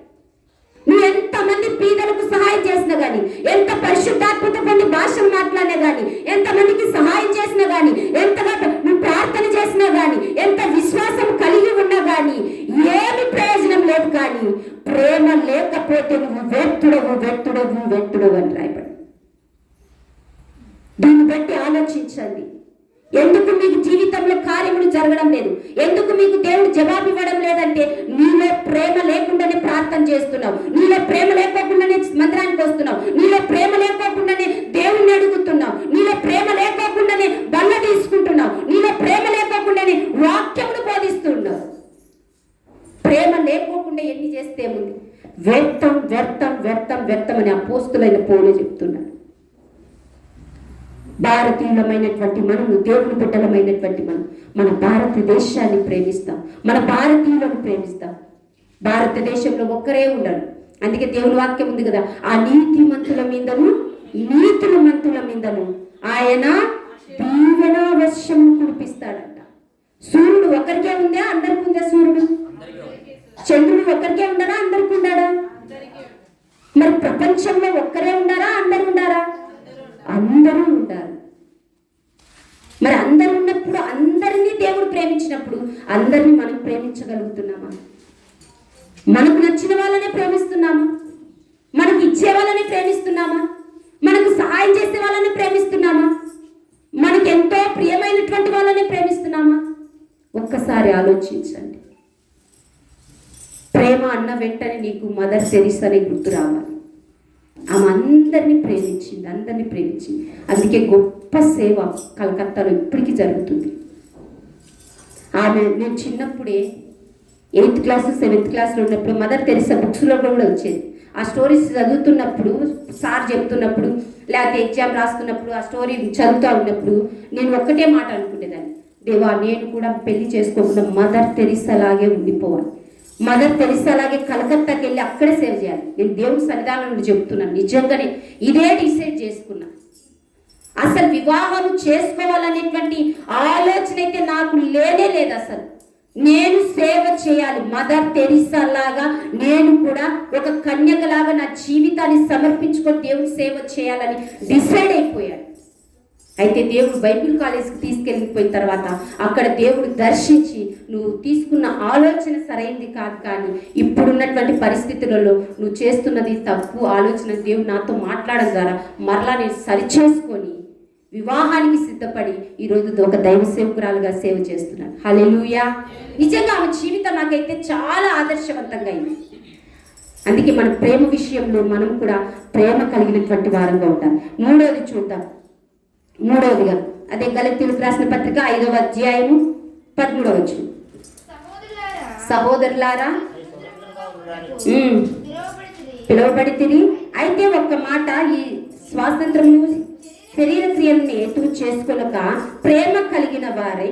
నువ్వు ఎంతమంది పీదలకు సహాయం చేసినా గానీ, ఎంత పరిశుద్ధాత్మత పొంది భాషలు మాట్లాడినా గానీ, ఎంతమందికి సహాయం చేసినా గానీ, ఎంతగా నువ్వు ప్రార్థన చేసినా గానీ, ఎంత విశ్వాసం కలిగి ఉన్నా గానీ ఏమి ప్రయోజనం లేదు. కానీ ప్రేమ లేకపోతే నువ్వు వ్యర్థుడవు, వ్యర్థుడవు, వ్యర్థుడవు అని రాయబడి. దీన్ని బట్టి ఆలోచించండి. ఎందుకు మీకు జీవితంలో కార్యములు జరగడం లేదు? ఎందుకు మీకు దేవుడు జవాబు ఇవ్వడం లేదంటే నీలో ప్రేమ లేకుండానే ప్రార్థన చేస్తున్నావు, నీలో ప్రేమ లేకోకుండానే మందిరానికి వస్తున్నావు, నీలో ప్రేమ లేకోకుండానే దేవుణ్ణి అడుగుతున్నావు, నీలో ప్రేమ లేకోకుండానే బల్ల తీసుకుంటున్నావు, నీలో ప్రేమ లేకోకుండానే వాక్యమును బోధిస్తున్నావు. ప్రేమ లేకోకుండా ఎన్ని చేస్తే ఏముంది? వ్యర్థం, వ్యర్థం, వ్యర్థం, వ్యర్థం అని అపోస్తులైన పౌలు చెప్తున్నాడు. భారతీయులమైనటువంటి మనము, దేవుని బిడ్డలమైనటువంటి మనం మన భారతదేశాన్ని ప్రేమిస్తాం, మన భారతీయులను ప్రేమిస్తాం. భారతదేశంలో ఒక్కరే ఉండరు. అందుకే దేవుని వాక్యం ఉంది కదా, ఆ నీతిమంతుల మీదను నీతిమంతుల మీదను ఆయన దీవెన వర్షం కురిపిస్తాడంట. సూర్యుడు ఒకరికే ఉందా? అందరికి ఉందా సూర్యుడు? చంద్రుడు ఒకరికే ఉండడా? అందరికి ఉండాడా? మరి ప్రపంచంలో ఒక్కరే ఉండారా? అందరు ఉండారా? అందరూ ఉండాలి. మరి అందరు ఉన్నప్పుడు, అందరినీ దేవుడు ప్రేమించినప్పుడు అందరినీ మనం ప్రేమించగలుగుతున్నామా? మనకు నచ్చిన వాళ్ళనే ప్రేమిస్తున్నామా? మనకు ఇచ్చే వాళ్ళని ప్రేమిస్తున్నామా? మనకు సహాయం చేసే వాళ్ళని ప్రేమిస్తున్నామా? మనకు ఎంతో ప్రియమైనటువంటి వాళ్ళని ప్రేమిస్తున్నామా? ఒక్కసారి ఆలోచించండి. ప్రేమ అన్న వెంటనే నీకు మదర్ తెరీసాని గుర్తు రావాలి. ఆమె అందరినీ ప్రేమించింది. అందుకే గొప్ప సేవ కలకత్తాలో ఇప్పటికీ జరుగుతుంది. నేను చిన్నప్పుడే 8th క్లాస్ 7th క్లాస్లో ఉన్నప్పుడు మదర్ తెరీసా బుక్స్లో కూడా వచ్చేది. ఆ స్టోరీస్ చదువుతున్నప్పుడు, సార్ చెప్తున్నప్పుడు, లేకపోతే ఎగ్జామ్ రాస్తున్నప్పుడు, ఆ స్టోరీ చదువుతూ ఉన్నప్పుడు నేను ఒక్కటే మాట అనుకునేదాన్ని, దేవా నేను కూడా పెళ్లి చేసుకోకుండా మదర్ తెరీసా లాగే ఉండిపోవాలి. మదర్ తెరీసా లాగే కలకత్తాకి వెళ్ళి అక్కడే సేవ చేయాలి. నేను దేవుడి సన్నిధానంలో చెప్తున్నాను, నిజంగానే ఇదే డిసైడ్ చేసుకున్నా. అసలు వివాహం చేసుకోవాలనేటువంటి ఆలోచన అయితే నాకు లేనే లేదు. అసలు నేను సేవ చేయాలి, మదర్ తెరీసా లాగా నేను కూడా ఒక కన్యకలాగా నా జీవితాన్ని సమర్పించుకొని దేవుని సేవ చేయాలని డిసైడ్ అయిపోయాను. అయితే దేవుడు బైబిల్ కాలేజ్కి తీసుకెళ్ళిపోయిన తర్వాత అక్కడ దేవుడు దర్శించి, నువ్వు తీసుకున్న ఆలోచన సరైనది కాదు, కానీ ఇప్పుడున్నటువంటి పరిస్థితులలో నువ్వు చేస్తున్నది తప్పు ఆలోచన. దేవుడు నాతో మాట్లాడడం ద్వారా మరలా నేను సరిచేసుకొని వివాహానికి సిద్ధపడి ఈరోజు ఒక దైవ సేవకురాలుగా సేవ చేస్తున్నాను. హల్లెలూయా. నిజంగా ఆమె జీవితం నాకైతే చాలా ఆదర్శవంతంగా అయింది. అందుకే మన ప్రేమ విషయంలో మనం కూడా ప్రేమ కలిగినటువంటి వారంగా ఉండాలి. మూడోది చూద్దాం. మూడవదిగా అదే గలతీయులకు రాసిన పత్రిక 5వ అధ్యాయము 13వ వచనం. సహోదరులారా పిలువబడితిరి, అయితే ఒక్క మాట, ఈ స్వాతంత్రము శరీర క్రియలను ఎటు చేసుకోలేక ప్రేమ కలిగిన వారై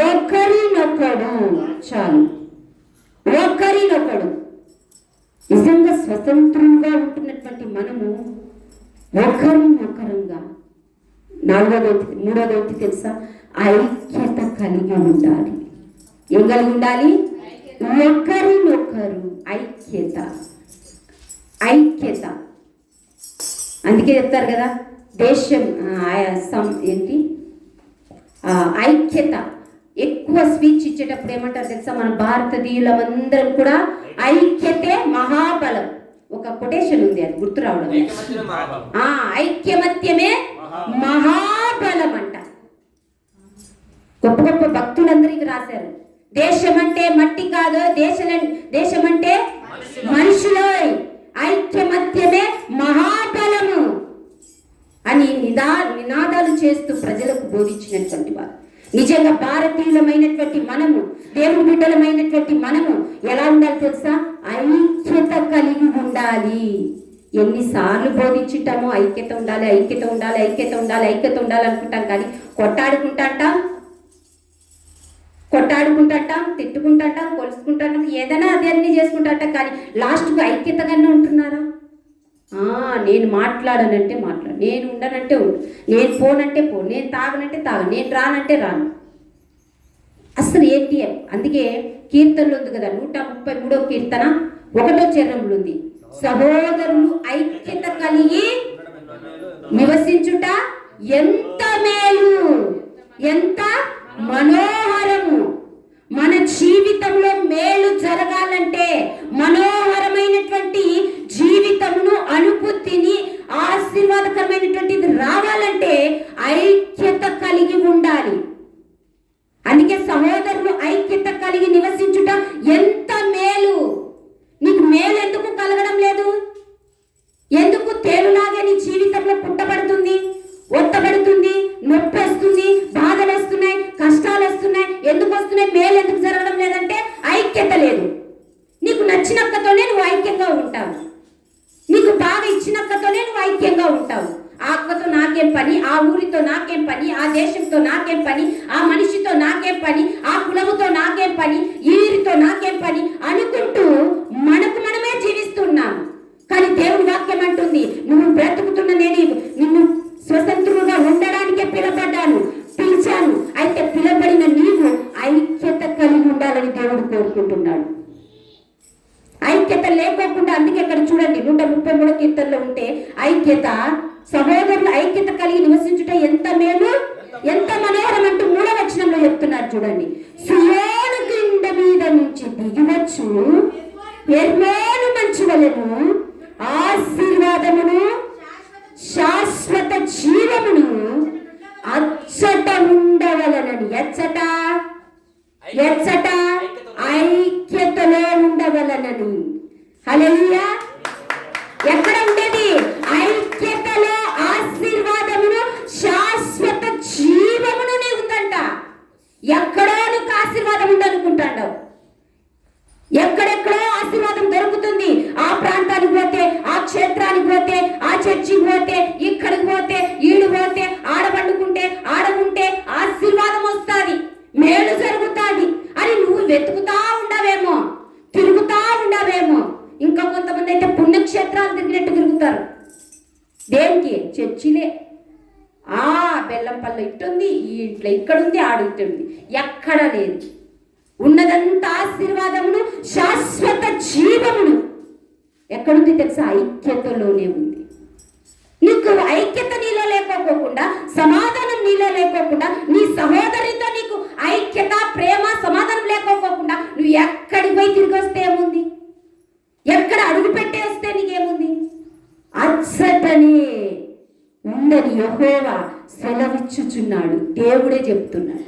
ఒకరినొకడు, చాలు, ఒకరినొకడు. నిజంగా స్వతంత్రంగా ఉంటున్నటువంటి మనము ఒకరినొకరంగా, మూడోది తెలుసా, ఐక్యత కలిగి ఉండాలి. ఏం కలిగి ఉండాలి? ఒకరినొకరు ఐక్యత. అందుకే చెప్తారు కదా, దేశం ఏంటి ఐక్యత. ఎక్కువ స్పీచ్ ఇచ్చేటప్పుడు ఏమంటారు తెలుసా, మన భారతీయులమందరం కూడా ఐక్యతే మహాబలం. ఒక కొటేషన్ ఉంది, అది గుర్తు రావడం, ఐక్యమత్యమే మహాబలం అంట. గొప్ప గొప్ప భక్తులందరికీ రాశారు, దేశం అంటే మట్టి కాదు, దేశం అంటే మనుషులు, ఐక్యమత్యమే మహాబలము అని నినాదాలు చేస్తూ ప్రజలకు బోధించినటువంటి వారు. నిజంగా భారతీయులమైనటువంటి మనము, దేవుని బిడ్డలమైనటువంటి మనము ఎలా ఉండాలి తెలుసా? ఐక్యత కలిగి ఉండాలి. ఎన్నిసార్లు బోధించుంటామో ఐక్యత ఉండాలి అనుకుంటాం, కానీ కొట్టాడుకుంటాం, తిట్టుకుంటాం, కొలుసుకుంటాం, ఏదైనా అదే అన్ని చేసుకుంటాం, కానీ లాస్ట్కు ఐక్యతగానే ఉంటున్నారా? నేను మాట్లాడనంటే మాట్లాడు, నేను ఉండనంటే ఉండు, నేను పోనంటే పో, నేను తాగనంటే తాగను, నేను రానంటే రాను. అసలు ఏంటి? అందుకే కీర్తనలు ఉంది కదా, 133వ కీర్తన 1వ చరణంలో ఉంది, సహోదరులు ఐక్యత కలిగి నివసించుట ఎంత మేలు, ఎంత మనోహరము. మన జీవితంలో మేలు జరగాలంటే, మనోహరమైనటువంటి జీవితమును అనుభూతిని ఆశీర్వాదకరమైనటువంటిది రావాలంటే ఐక్యత కలిగి ఉండాలి. అందుకే సహోదరులు ఐక్యత కలిగి నివసించుట ఎంత మేలు. నీకు మేలు ఎందుకు కలగడం లేదు? ఎందుకు తేలులాగా నీ జీవితంలో పుట్టబడుతుంది, ఒత్తబడుతుంది, నొప్పి వస్తుంది, బాధలు వస్తున్నాయి, కష్టాలు వస్తున్నాయి? ఎందుకు వస్తున్నాయి? మేలు ఎందుకు జరగడం లేదంటే ఐక్యత లేదు. నీకు నచ్చినక్కతోనే నువ్వు ఐక్యంగా ఉంటావు, నీకు బాగా ఇచ్చినక్కతోనే నువ్వు ఐక్యంగా ఉంటావు. ఆ అక్కతో నాకేం పని, ఆ ఊరితో నాకేం పని, ఆ దేశంతో నాకేం పని, ఆ మనిషితో నాకేం పని, ఆ కులముతో నాకేం పని, ఈరితో నాకేం పని అనుకుంటూ మనకు మనమే జీవిస్తున్నాము. కానీ దేవుని వాక్యం అంటుంది, నువ్వు బ్రతుకుతున్న నేను కీర్తనలో ఉంటే ఐక్యత, సహోదరుల ఐక్యత కలిగి నివసించుట ఎంత మేలు, ఎంత మనోహరం అంటూ 3వ వచనంలో చెప్తున్నారు చూడండి. సియోను కింద మీద నుంచి దిగివచ్చు హెర్మోను మంచు వలెను ఆశీర్వాదమును శాశ్వత జీవమును అచ్చట ఉండవలనని. ఎచ్చట ఐక్యతలో ఉండవలనని. హల్లెలూయా. ఎక్కడ ఉండేది? ఐక్యతలో ఆశీర్వాదమును శాశ్వత జీవమును నీ ఉందంట. ఎక్కడో నీకు ఆశీర్వాదం ఉందనుకుంటాడు. ఎక్కడెక్కడో ఆశీర్వాదం దొరుకుతుంది. ఆ ప్రాంతానికి పోతే, ఆ క్షేత్రానికి పోతే, ఆ చర్చికి పోతే, ఇక్కడికి పోతే, ఈడు పోతే, ఆడ పండుకుంటే, ఆడ ఉంటే ఆశీర్వాదం వస్తుంది, మేలు జరుగుతుంది అని నువ్వు వెతుకుతా ఉండవేమో, తిరుగుతా ఉండవేమో. ఇంకా కొంతమంది అయితే పుణ్యక్షేత్రాలు తిరిగినట్టు తిరుగుతారు. దేనికి? చర్చిలే. బెల్లంపల్లి ఇట్టుంది, ఈ ఇంట్లో ఇక్కడుంది, ఆడు ఇట్టుంది, ఎక్కడ లేదు. ఉన్నదంతా ఆశీర్వాదమును శాశ్వత జీవమును ఎక్కడుంది తెలుసా? ఐక్యతలోనే ఉంది. నీకు ఐక్యత నీలో లేకపోకుండా, సమాధానం నీలో లేకోకుండా, నీ సహోదరితో నీకు ఐక్యత, ప్రేమ, సమాధానం లేకపోకుండా నువ్వు ఎక్కడికి పోయి తిరిగి వస్తే ఏముంది? ఎక్కడ అడుగు పెట్టే వస్తే నీకేముంది? అచ్చటనే ఉండని యెహోవా సెలవిచ్చుచున్నాడు. దేవుడే చెప్తున్నాడు.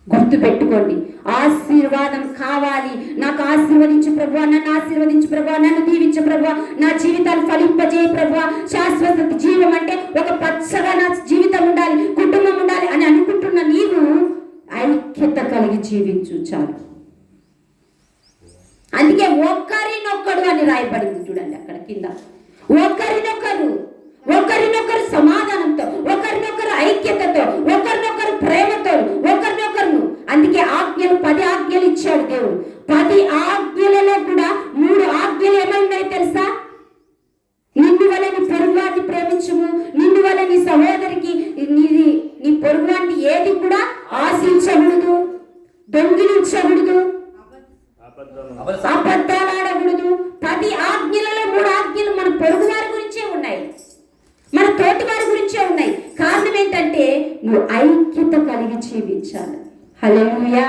గుర్తు పెట్టుకోండి. ఆశీర్వాదం కావాలి. నాకు ఆశీర్వదించు ప్రభువా, నన్ను ఆశీర్వదించు ప్రభువా, నన్ను దీవించు ప్రభువా, నా జీవితాన్ని ఫలింపజేయ ప్రభువా. శాశ్వత జీవం అంటే ఒక పచ్చగా నా జీవితం ఉండాలి, కుటుంబం ఉండాలి అని అనుకుంటున్న నీవు ఐక్యత కలిగి జీవించు చాలు. అందుకే ఒకరినొక్కడు అని రాయబడింది చూడండి అక్కడ కింద. ఒకరినొకరు సమాధానంతో, ఒకరినొకరు ఐక్యతతో, ఒకరినొకరు ప్రేమతో, ఒకరినొకరు. అందుకే ఆజ్ఞలు 10 ఆజ్ఞలు ఇచ్చాడు దేవుడు. 10 ఆజ్ఞలలో కూడా 3 ఆజ్ఞలు ఏమైనాయి తెలుసా? నిన్ను వల్ల నీ పొరుగువాన్ని ప్రేమించుము, నిన్ను వల్ల నీ సహోదరికి, నీ పొరుగువాన్ని ఏది కూడా ఆశించకూడదు, దొంగిలించకూడదు, అబద్ధాలు ఆడకూడదు. 10 ఆజ్ఞలలో 3 ఆజ్ఞలు మన పొరుగు వారి గురించే ఉన్నాయి, మన తోటి వారి గురించే ఉన్నాయి. కారణం ఏంటంటే నువ్వు ఐక్యత కలిగి జీవించాలి. హల్లెలూయా.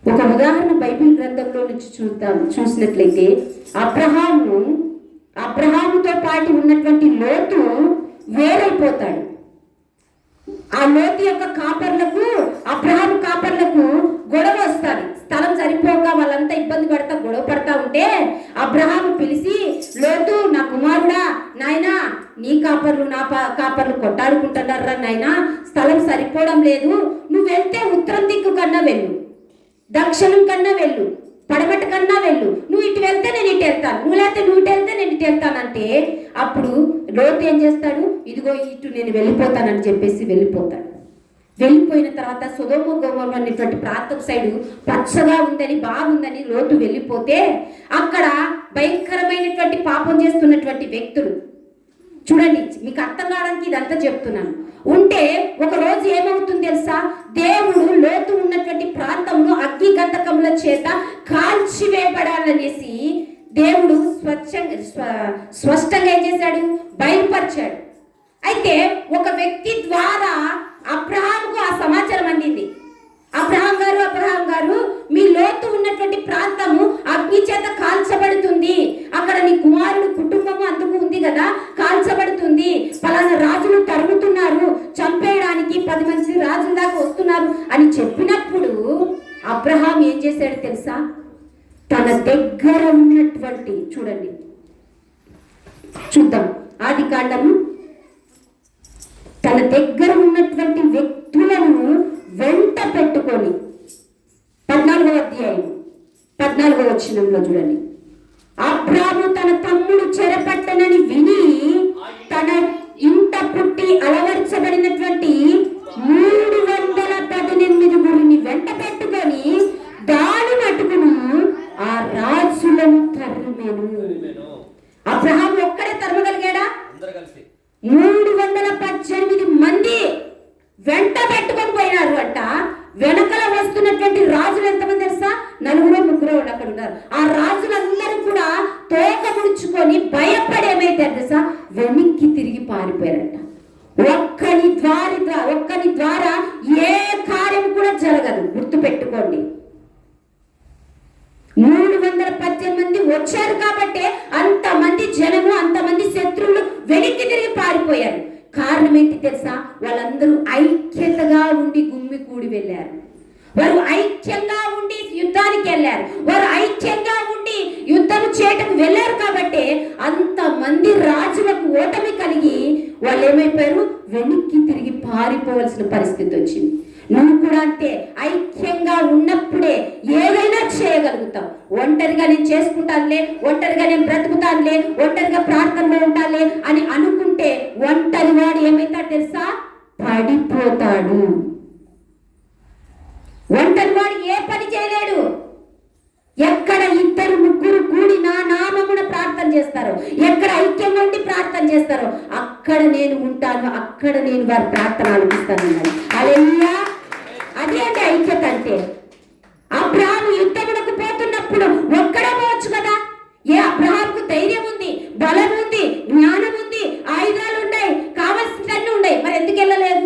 ఒక ఉదాహరణ బైబిల్ గ్రంథంలో నుంచి చూసినట్లయితే అబ్రహాముతో పాటు ఉన్నటువంటి లోతు వేరైపోతాడు. ఆ లోతు యొక్క కాపర్లకు, అబ్రహాము కాపర్లకు గొడవ వస్తుంది. స్థలం సరిపోక వాళ్ళంతా ఇబ్బంది పడతా, గొడవ పడతా ఉంటే అబ్రహాము పిలిచి, లోతు నా కుమారుడా, నాయనా నీ కాపర్లు నా కాపర్లు కొట్టాడుకుంటున్నారా నాయనా, స్థలం సరిపోవడం లేదు, నువ్వు వెళ్తే ఉత్తరం దిక్కు కన్నా వెళ్ళు, దక్షిణం కన్నా వెళ్ళు, పడమట కన్నా వెళ్ళు, నువ్వు ఇటు వెళ్తే నేను ఇటు వెళ్తాను, నువ్వు లేకపోతే నువ్వు ఇటు వెళ్తే నేను ఇటు వెళ్తానంటే అప్పుడు లోతు ఏం చేస్తాడు? ఇదిగో ఇటు నేను వెళ్ళిపోతానని చెప్పేసి వెళ్ళిపోతాడు. వెళ్ళిపోయిన తర్వాత సొదొమ గొమొర్రా అనేటువంటి ప్రాంతం సైడు పచ్చగా ఉందని, బాగుందని లోతు వెళ్ళిపోతే అక్కడ భయంకరమైనటువంటి పాపం చేస్తున్నటువంటి వ్యక్తులు చూడండి. మీకు అర్థం కావడానికి ఇదంతా చెప్తున్నాను. ఉంటే ఒక రోజు ఏమవుతుంది తెలుసా? దేవుడు లోతు ఉన్నటువంటి ప్రాంతంలో అగ్ని గంధకముల చేత కాల్చివేయబడాలనేసి దేవుడు స్పష్టంగా ఏం చేశాడు? బయలుపరిచాడు. అయితే ఒక వ్యక్తి ద్వారా అబ్రహాముకు ఆ సమాచారం అందింది. అబ్రహాం గారు మీ లోతు ఉన్నటువంటి ప్రాంతము అగ్ని చేత కాల్చబడుతుంది, అక్కడ నీ కుమారుడు కుటుంబము అందుకు ఉంది కదా, కాల్చబడుతుంది, పలానా రాజులు తరుగుతున్నారు, చంపేయడానికి 10 మంది రాజుల దాకా వస్తున్నారు అని చెప్పినప్పుడు అబ్రహాం ఏం చేశాడు తెలుసా? తన దగ్గర ఉన్నటువంటి, చూడండి చూద్దాం ఆదికాండము, తన దగ్గర ఉన్నటువంటి వ్యక్తులను వెంట పెట్టుకొని 14వ అధ్యాయం 14వ వచనంలో చూడండి. అబ్రాము తన తమ్ముడు చెరపట్టనని విని తన ఇంట పుట్టి అలవర్చబడినటువంటి 318 గురిని వెంట పెట్టుకొని దాని మటుకును ఆ రాజులను తరిమెను. అబ్రహాము ఒక్కడే తరమగలిగాడా? 318 మంది వెంట పెట్టుకొని పోయినారు అంట. వెనకల వస్తున్నటువంటి రాజులు ఎంతమంది తెలుసా? 4 3 అక్కడ ఉన్నారు. ఆ రాజులందరూ కూడా తోక ముడుచుకొని భయపడి ఏమైతే తెలుసా వెనక్కి తిరిగి పారిపోయారంట. ఒక్కని ద్వారా ఏ కార్యం కూడా జరగదు. గుర్తు పెట్టుకోండి. 318 మంది వచ్చారు కాబట్టి అంతమంది జనము, అంతమంది శత్రువులు వెనక్కి తిరిగి పారిపోయారు. కారణం ఏంటి తెలుసా? వాళ్ళందరూ ఐక్యతగా ఉండి గుమ్మి కూడి వెళ్ళారు. వారు ఐక్యంగా ఉండి యుద్ధానికి వెళ్ళారు. వారు ఐక్యంగా ఉండి యుద్ధం చేయటం వెళ్ళారు కాబట్టి అంతమంది రాజులకు ఓటమి కలిగి వాళ్ళు ఏమైపోయారు? వెనక్కి తిరిగి పారిపోవలసిన పరిస్థితి వచ్చింది. నువ్వు కూడా అంతే, ఐక్యంగా ఉన్నప్పుడే ఏదైనా చేయగలుగుతావు. ఒంటరిగా నేను చేసుకుంటానులే, ఒంటరిగా నేను బ్రతుకుతానులే, ఒంటరిగా ప్రార్థనలో ఉంటానులే అని అనుకుంటే ఒంటరి వాడు ఏమైతాడు తెలుసా? పడిపోతాడు. ఒంటరి వాడు ఏ పని చేయలేడు. ఎక్కడ 2-3 కూడి నా నామమున ప్రార్థన చేస్తారో, ఎక్కడ ఐక్యంగా ఉండి ప్రార్థన చేస్తారో అక్కడ నేను ఉంటాను, అక్కడ నేను వారి ప్రార్థన ఆలపిస్తాను. హల్లెలూయా. అదే అండి ఐక్యత అంటే. అబ్రహాము యుద్ధమునకు పోతున్నప్పుడు ఒక్కడే పోవచ్చు కదా. అబ్రహాముకు ధైర్యం ఉంది, బలం ఉంది, జ్ఞానం ఉంది, ఆయుధాలు ఉన్నాయి, కావలసినవన్నీ ఉన్నాయి. మరి ఎందుకు వెళ్ళలేదు?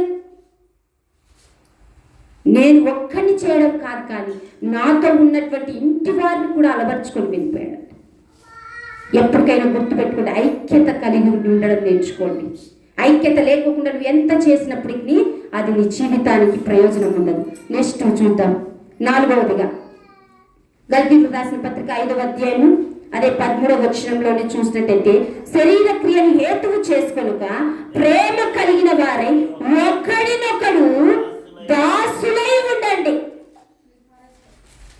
నేను ఒక్కడిని చేయడం కాదు, కానీ నాతో ఉన్నటువంటి ఇంటి వారిని కూడా అలవర్చుకొని వెళ్ళిపోయాడు. ఎప్పటికైనా గుర్తుపెట్టుకోండి, ఐక్యత కలిగి ఉండడం నేర్చుకోండి. ఐక్యత లేకుండా నువ్వు ఎంత చేసినప్పటికీ అది నీ జీవితానికి ప్రయోజనం ఉండదు. నెక్స్ట్ చూద్దాం. 4వదిగా గల్తీయులకు రాసిన పత్రిక 5వ అధ్యాయము అదే 13వ వచనంలోనే చూసినట్టయితే, శరీర క్రియను హేతువు చేసుకొనుక ప్రేమ కలిగిన వారై ఒకడినొకడు దాసులై ఉండండి.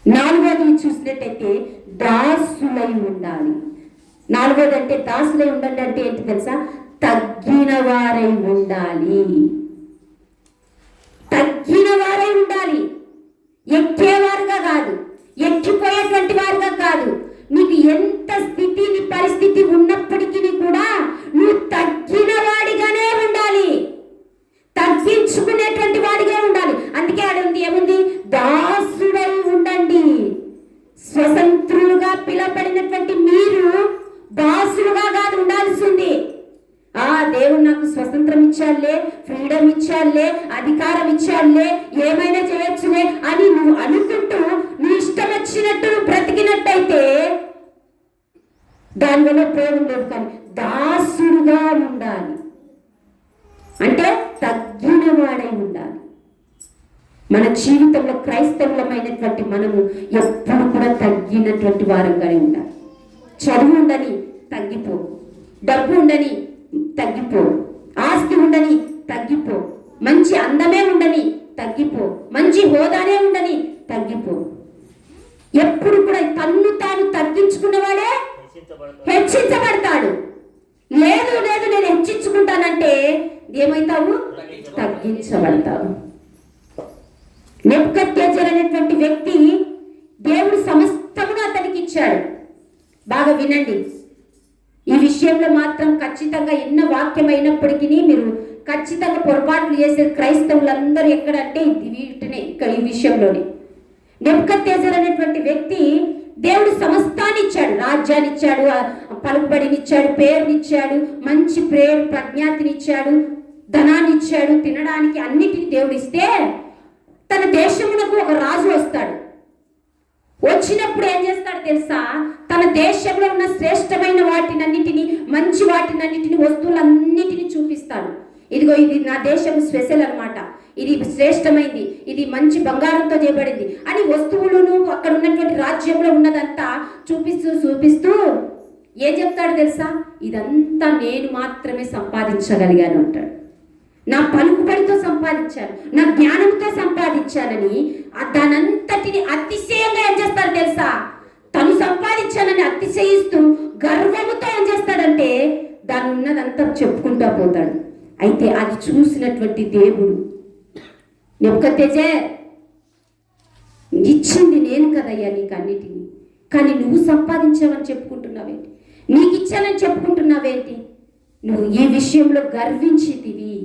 4వది చూసినట్టయితే దాసులై ఉండాలి. 4వది అంటే దాసులై ఉండండి అంటే ఏంటి తెలుసా? తగ్గిన వారై ఉండాలి. తగ్గిన వారై ఉండాలి. ఎక్కేవారుగా కాదు, ఎక్కిపోయేటువంటి వారుగా కాదు. నీకు ఎంత స్థితి, నీ పరిస్థితి ఉన్నప్పటికీ కూడా నువ్వు తగ్గిన వాడిగానే ఉండాలి. తగ్గించుకునేటువంటి వాడిగా ఉండాలి. అందుకే ఆడుంది ఏముంది? దాసుడై ఉండండి. స్వతంత్రులుగా పిలవబడినటువంటి మీరు దాసులుగా కాదు ఉండాల్సింది. దేవుడు నాకు స్వతంత్రం ఇచ్చాడులే, ఫ్రీడమ్ ఇచ్చాడులే, అధికారం ఇచ్చాడులే, ఏమైనా చేయొచ్చులే అని నువ్వు అనుకుంటూ నీ ఇష్టం వచ్చినట్టు నువ్వు బ్రతికినట్టయితే దానివల్ల ఉపయోగం లేదు. కానీ దాసుడుగా ఉండాలి అంటే తగ్గిన వాడై ఉండాలి. మన జీవితంలో క్రైస్తవులమైనటువంటి మనము ఎప్పుడు కూడా తగ్గినటువంటి వారంగానే ఉండాలి. చదువు ఉండని తగ్గిపో, డబ్బు ఉండని తగ్గిపో, ఆస్తి ఉండని తగ్గిపో, మంచి అందమే ఉండని తగ్గిపో, మంచి హోదానే ఉండని తగ్గిపో. ఎప్పుడు కూడా తన్ను తాను తగ్గించుకున్నవాడే హెచ్చించబడతాడు. లేదు లేదు నేను హెచ్చించుకుంటానంటే ఏమైతావు? తగ్గించబడతావు. నెబుకద్నెజరు అనేటువంటి వ్యక్తి దేవుడు సమస్తమును అతనికి ఇచ్చాడు. బాగా వినండి, ఈ విషయంలో మాత్రం ఖచ్చితంగా ఎన్న వాక్యం అయినప్పటికీ మీరు ఖచ్చితంగా పొరపాట్లు చేసే క్రైస్తవులందరూ ఎక్కడంటే వీటినే ఇక్కడ ఈ విషయంలోనే. నెబుకద్నెజరు అనేటువంటి వ్యక్తి దేవుడు సమస్తాన్ని ఇచ్చాడు. రాజ్యాన్ని ఇచ్చాడు, పలుకుబడిని ఇచ్చాడు, పేరునిచ్చాడు, మంచి ప్రేరు ప్రజ్ఞాతినిచ్చాడు, ధనాన్ని ఇచ్చాడు, తినడానికి అన్నిటిని దేవుడు ఇస్తే తన దేశమునకు ఒక రాజు వస్తాడు. వచ్చినప్పుడు ఏం చేస్తాడు తెలుసా? తన దేశంలో ఉన్న శ్రేష్టమైన వాటినన్నిటిని, మంచి వాటినన్నిటిని, వస్తువులన్నిటిని చూపిస్తాడు. ఇదిగో ఇది నా దేశం స్పెషల్ అన్నమాట, ఇది శ్రేష్టమైంది, ఇది మంచి బంగారంతో చేయబడింది అని వస్తువులను అక్కడ ఉన్నటువంటి రాజ్యంలో ఉన్నదంతా చూపిస్తూ ఏం చెప్తాడు తెలుసా? ఇదంతా నేను మాత్రమే సంపాదించగలిగాను అంటాడు. నా పలుకుబడితో సంపాదించాను, నా జ్ఞానంతో సంపాదించానని దానంతటిని అతిశయంగా ఏం చేస్తాడు తెలుసా? తను సంపాదించానని అతిశయిస్తూ గర్వముతో ఏం చేస్తాడంటే దాని ఉన్నదంతా చెప్పుకుంటూ పోతాడు. అయితే అది చూసినటువంటి దేవుడు, నెబుకద్నెజరు ఇచ్చింది నేను కదయ్యా నీకు అన్నిటినీ, కానీ నువ్వు సంపాదించావని చెప్పుకుంటున్నావేంటి, నీకు ఇచ్చానని చెప్పుకుంటున్నావేంటి, నువ్వు ఈ విషయంలో గర్వించితివి,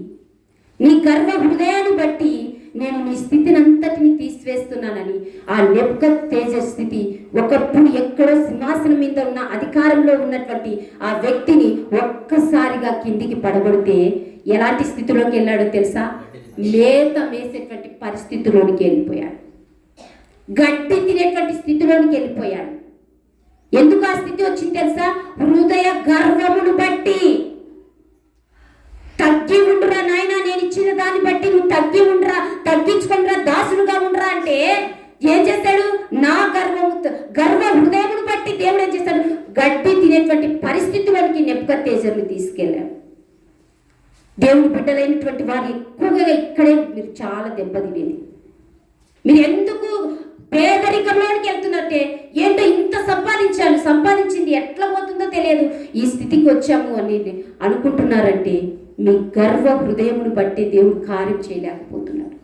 నీ గర్వ హృదయాన్ని బట్టి నేను నీ స్థితిని అంతటిని తీసివేస్తున్నానని ఆ నెబుకద్నెజర్ స్థితి ఒకప్పుడు ఎక్కడో సింహాసనం మీద ఉన్న అధికారంలో ఉన్నటువంటి ఆ వ్యక్తిని ఒక్కసారిగా కిందికి పడగొడితే ఎలాంటి స్థితిలోకి వెళ్ళాడో తెలుసా? మేత మేసేటువంటి పరిస్థితిలోనికి వెళ్ళిపోయాడు. గడ్డి తినేటువంటి స్థితిలోనికి వెళ్ళిపోయాడు. ఎందుకు ఆ స్థితి వచ్చింది తెలుసా? హృదయ గర్వమును బట్టి. తగ్గి ఉండురా నాయన, నేను ఇచ్చిన దాన్ని బట్టి నువ్వు తగ్గి ఉండురా, తగ్గించుకుంటురా, దాసులుగా ఉండురా అంటే ఏం చేస్తాడు? నా గర్వ హృదయమును బట్టి దేవుడు ఏం చేస్తాడు? గడ్డి తినేటువంటి పరిస్థితుల్లోనికి నెబుకద్నెజర్ని తీసుకెళ్ళాడు. దేవుని బిడ్డలైనటువంటి వారు ఎక్కువగా ఇక్కడే మీరు చాలా దెబ్బతినేది. మీరు ఎందుకు పేదరికంలోనికి వెళ్తున్నట్టే? ఏంటో ఇంత సంపాదించింది ఎట్లా పోతుందో తెలియదు, ఈ స్థితికి వచ్చాము అని అనుకుంటున్నారంటే మీ గర్వ హృదయమును బట్టి దేవుడు కార్యం చేయలేకపోతున్నాడు.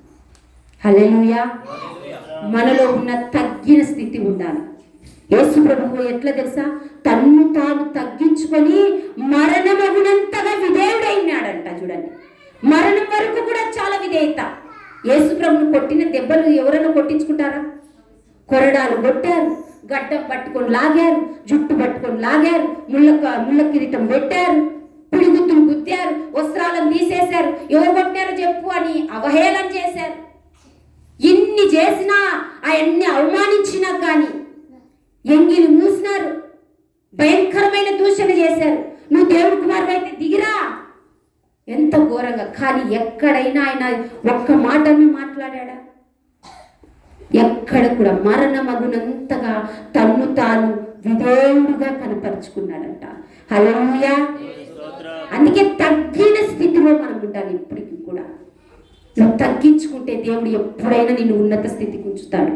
హల్లెలూయా. మనలో ఉన్న తగ్గిన స్థితి ఉండాలి. యేసు ప్రభువు ఎట్లా తెలుసా? తన్ను తాను తగ్గించుకొని మరణమగునంతగా విధేయుడైనాడంట. చూడండి, మరణం వరకు కూడా చాలా విధేయత. యేసు ప్రభువును కొట్టిన దెబ్బలు ఎవరైనా కొట్టించుకుంటారా? కొరడాలు కొట్టారు, గడ్డం పట్టుకొని లాగారు, జుట్టు పట్టుకొని లాగారు, ముళ్ళ కిరీటం పెట్టారు, పిడిగుత్తులు గుద్దారు, వస్త్రాలను తీసేశారు. ఎవరు కొట్టారో చెప్పు అని అవహేళన చేశారు. ఇన్ని చేసినా, అవన్నీ అవమానించినా కానీ ఎంగిలి మూసినారు, భయంకరమైన దూషణ చేశారు. నువ్వు దేవుడి కుమారుడు అయితే దిగిరా, ఎంత ఘోరంగా. కానీ ఎక్కడైనా ఆయన ఒక్క మాటను మాట్లాడా? ఎక్కడ కూడా మరణమగునంతగా తన్ను తాను విధేయుడుగా కనపరుచుకున్నాడంట. హల్లెలూయా. అందుకే తగ్గిన స్థితిలో మనం ఉండాలి. ఇప్పటికీ కూడా నువ్వు తగ్గించుకుంటే దేవుడు ఎప్పుడైనా నిన్ను ఉన్నత స్థితికి ఉంచుతాడు.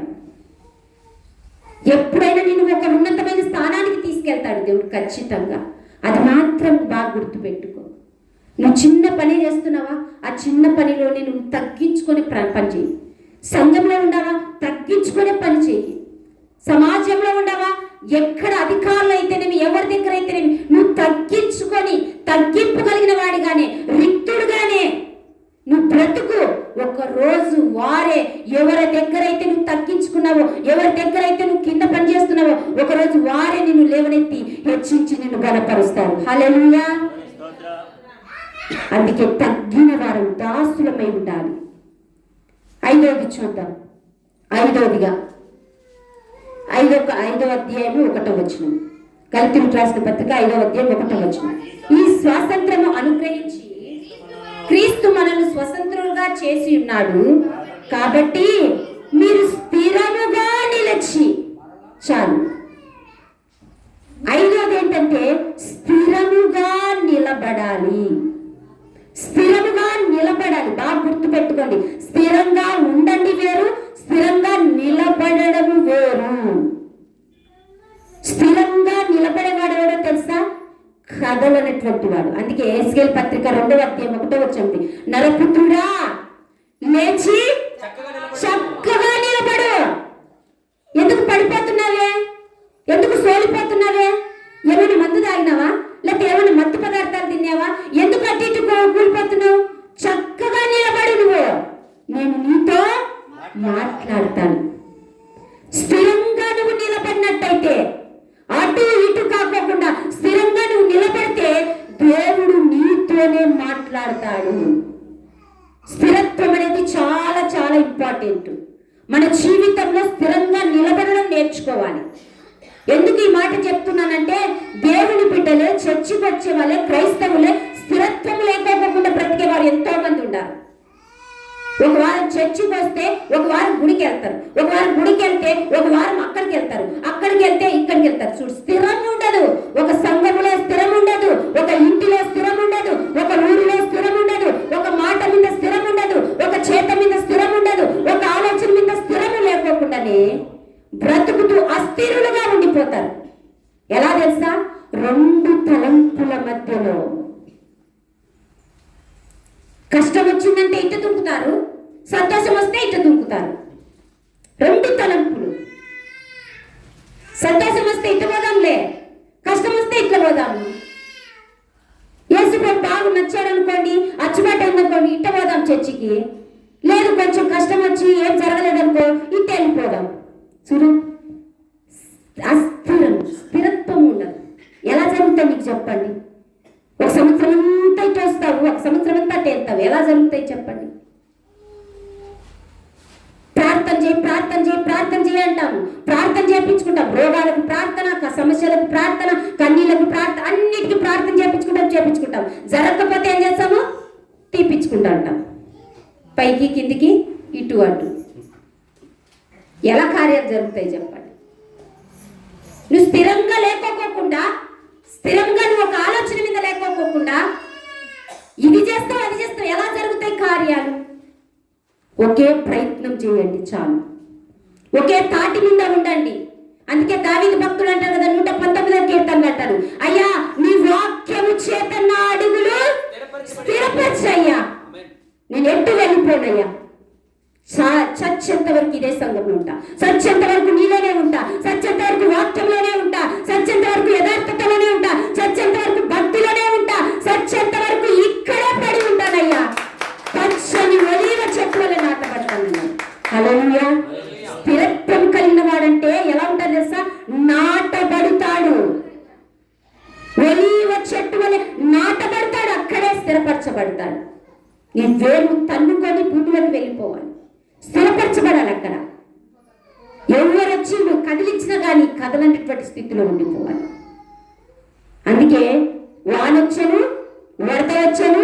ఎప్పుడైనా నిన్ను ఒక ఉన్నతమైన స్థానానికి తీసుకెళ్తాడు దేవుడు ఖచ్చితంగా. అది మాత్రం బాగా గుర్తుపెట్టుకో. నువ్వు చిన్న పని చేస్తున్నావా? ఆ చిన్న పనిలోనే నువ్వు తగ్గించుకొని పని చేయి. సంఘంలో ఉండవా? తగ్గించుకునే పని చేయి. సమాజంలో ఉండవా? ఎక్కడ అధికారులు అయితేనేమి, ఎవరి దగ్గర అయితేనేమి నువ్వు తగ్గించుకొని, తగ్గింపు కలిగిన వాడిగానే, రిక్తుడుగానే నువ్వు బ్రతుకు. ఒక రోజు వారే ఎవరి దగ్గర అయితే నువ్వు తగ్గించుకున్నావో, ఎవరి దగ్గర అయితే నువ్వు కింద పని చేస్తున్నావో, ఒకరోజు వారే నిన్ను లేవనెత్తి హెచ్చించి నిన్ను బలపరుస్తారు. హల్లెలూయా. అందుకే తగ్గిన వారు దాసులమై ఉండాలి. ఐదవది చూద్దాం. ఐదవ అధ్యాయము 1వ వచనం. గలతీయులకు రాసిన పత్రిక 5వ అధ్యాయం 1వ వచనం. ఈ స్వాతంత్రము అనుగ్రహించి క్రీస్తు మనల్ని స్వతంత్రులుగా చేసి ఉన్నాడు కాబట్టి మీరు స్థిరముగా నిలిచి. చాలు. ఐదవది ఏంటంటే స్థిరముగా నిలబడాలి. స్థిరముగా నిలబడాలి. బాగా గుర్తుపెట్టుకోండి. స్థిరంగా ఉండండి వేరు, స్థిరంగా నిలబడము వేరు. స్థిరంగా నిలబడేవాడు ఎవడో తెలుసా? కదలనటువంటి వాడు. అందుకే ఎహెజ్కేలు పత్రిక 2వ అధ్యాయం 1వ వచనం, నరపుత్రుడా లేచి చక్కగా నిలబడు. ఎందుకు పడిపోతున్నావే? ఎందుకు సోలిపోతున్నావే? ఏమైనా మందు తాగినావా? లేకపోతే ఏమైనా మత్తు పదార్థాలు తిన్నావా? ఎందుకు అటు ఇటు కూలిపోతున్నావు? చక్కగా నిలబడు. నువ్వు, నేను నీతో మాట్లాడతాను. స్థిరంగా నువ్వు నిలబడినట్టయితే, అటు ఇటు కాకోకుండా స్థిరంగా నువ్వు నిలబడితే దేవుడు నీతోనే మాట్లాడతాడు. స్థిరత్వం అనేది చాలా చాలా ఇంపార్టెంట్. మన జీవితంలో స్థిరంగా నిలబడడం నేర్చుకోవాలి. ఎందుకు ఈ మాట చెప్తున్నానంటే, దేవుని బిడ్డలే, చర్చికి వచ్చే వాళ్ళే, క్రైస్తవులే స్థిరత్వం లేకోకుండా బ్రతికే వారు ఎంతో మంది ఉన్నారు. ఒక వారం చర్చికి వస్తే ఒక వారం గుడికి వెళ్తారు, ఒక వారం గుడికి వెళ్తే ఒక వారం అక్కడికి వెళ్తారు, అక్కడికి వెళ్తే ఇక్కడికి వెళ్తారు. చూడు, స్థిరం ఉండదు. ఒక సంఘంలో స్థిరం ఉండదు, ఒక ఇంటిలో స్థిరం ఉండదు, ఒక ఊరిలో స్థిరం ఉండదు, ఒక మాట మీద స్థిరం ఉండదు, ఒక చేత మీద స్థిరం ఉండదు, ఒక ఆలోచన మీద స్థిరము లేకోకుండానే బ్రతుకుతూ అస్థిరులుగా ఉండిపోతారు. ఎలా తెలుసా? 2 తలంపుల మధ్యలో. కష్టం వచ్చిందంటే ఇటు దుంకుతారు, సంతోషం వస్తే ఇటు దుంకుతారు. 2 తలంపులు. సంతోషం వస్తే ఇటు పోదాంలే, కష్టం వస్తే ఇట్లా పోదాము. యేసు బాగా నచ్చారనుకోండి, అచ్చుబాటు ఉందనుకోండి, ఇట్ట పోదాం చర్చికి. లేదు కొంచెం కష్టం వచ్చి ఏం జరగలేదనుకో ఇటు వెళ్ళిపోదాం. చూడు, స్థిరత్వం ఉండదు. ఎలా జరుగుతాయి మీకు చెప్పండి? ఒక సంవత్సరం అంతా ఇటు వస్తావు, ఒక సంవత్సరం అంతా అటు వెళ్తావు. ఎలా జరుగుతాయి చెప్పండి? ప్రార్థన చేయి, ప్రార్థన చేయి, ప్రార్థన చేయి అంటాము. ప్రార్థన చేయించుకుంటాం. రోగాలకు ప్రార్థన, సమస్యలకు ప్రార్థన, కన్నీళ్లకు ప్రార్థన, అన్నిటికీ ప్రార్థన చేయించుకుంటాం. జరగకపోతే ఏం చేస్తాము? తీపించుకుంటా అంటాం. పైకి కిందికి ఇటు అటు. ఎలా కార్యాలు జరుగుతాయి చెప్పండి? నువ్వు స్థిరంగా లేకోకుండా, స్థిరంగా నువ్వు ఒక ఆలోచన మీద లేకోకుండా ఇది చేస్తావు అది చేస్తావు, ఎలా జరుగుతాయి కార్యాలు? ఒకే ప్రయత్నం చేయండి చాలు. ఒకే తాటి మీద ఉండండి. అందుకే దావీదు భక్తుడు అంటారు కదా, 119వ కీర్తనలు అంటారు, అయ్యా నీ వాక్యము చేత నా అడుగులు స్థిరపరచయ్యా, నేను ఎట్టు వెళ్ళిపోనయ్యా. చచ్చేంత వరకు ఇదే సంఘంలో ఉంటా, చచ్చేంత వరకు నీలోనే ఉంటా, చచ్చేంత వరకు వాక్యంలోనే ఉంటా, చచ్చేంత వరకు యథార్థతలోనే ఉంటా, చచ్చేంత వరకు భక్తిలోనే ఉంటా, చచ్చేంత వరకు ఇక్కడే పడి ఉంటానయ్యా. పచ్చని ఒలీవ చెట్టు వల్ల నాటబడతాను. హల్లెలూయా. స్థిరత్వం కలిగిన వాడంటే ఎలా ఉంటాడు తెలుసా? నాటబడతాడు. ఒలీవ చెట్టు వల్ల నాటబడతాడు, అక్కడే స్థిరపరచబడతాడు. నీ వేరు తన్నుకొని భూమిలోకి వెళ్ళిపోవాలి, స్థిరపరచబడాలి. అక్కడ ఎవరు వచ్చి నువ్వు కదిలించినా కానీ కదలనేటువంటి స్థితిలో ఉండిపోవాలి. అందుకే వానొచ్చను, వరద వచ్చను,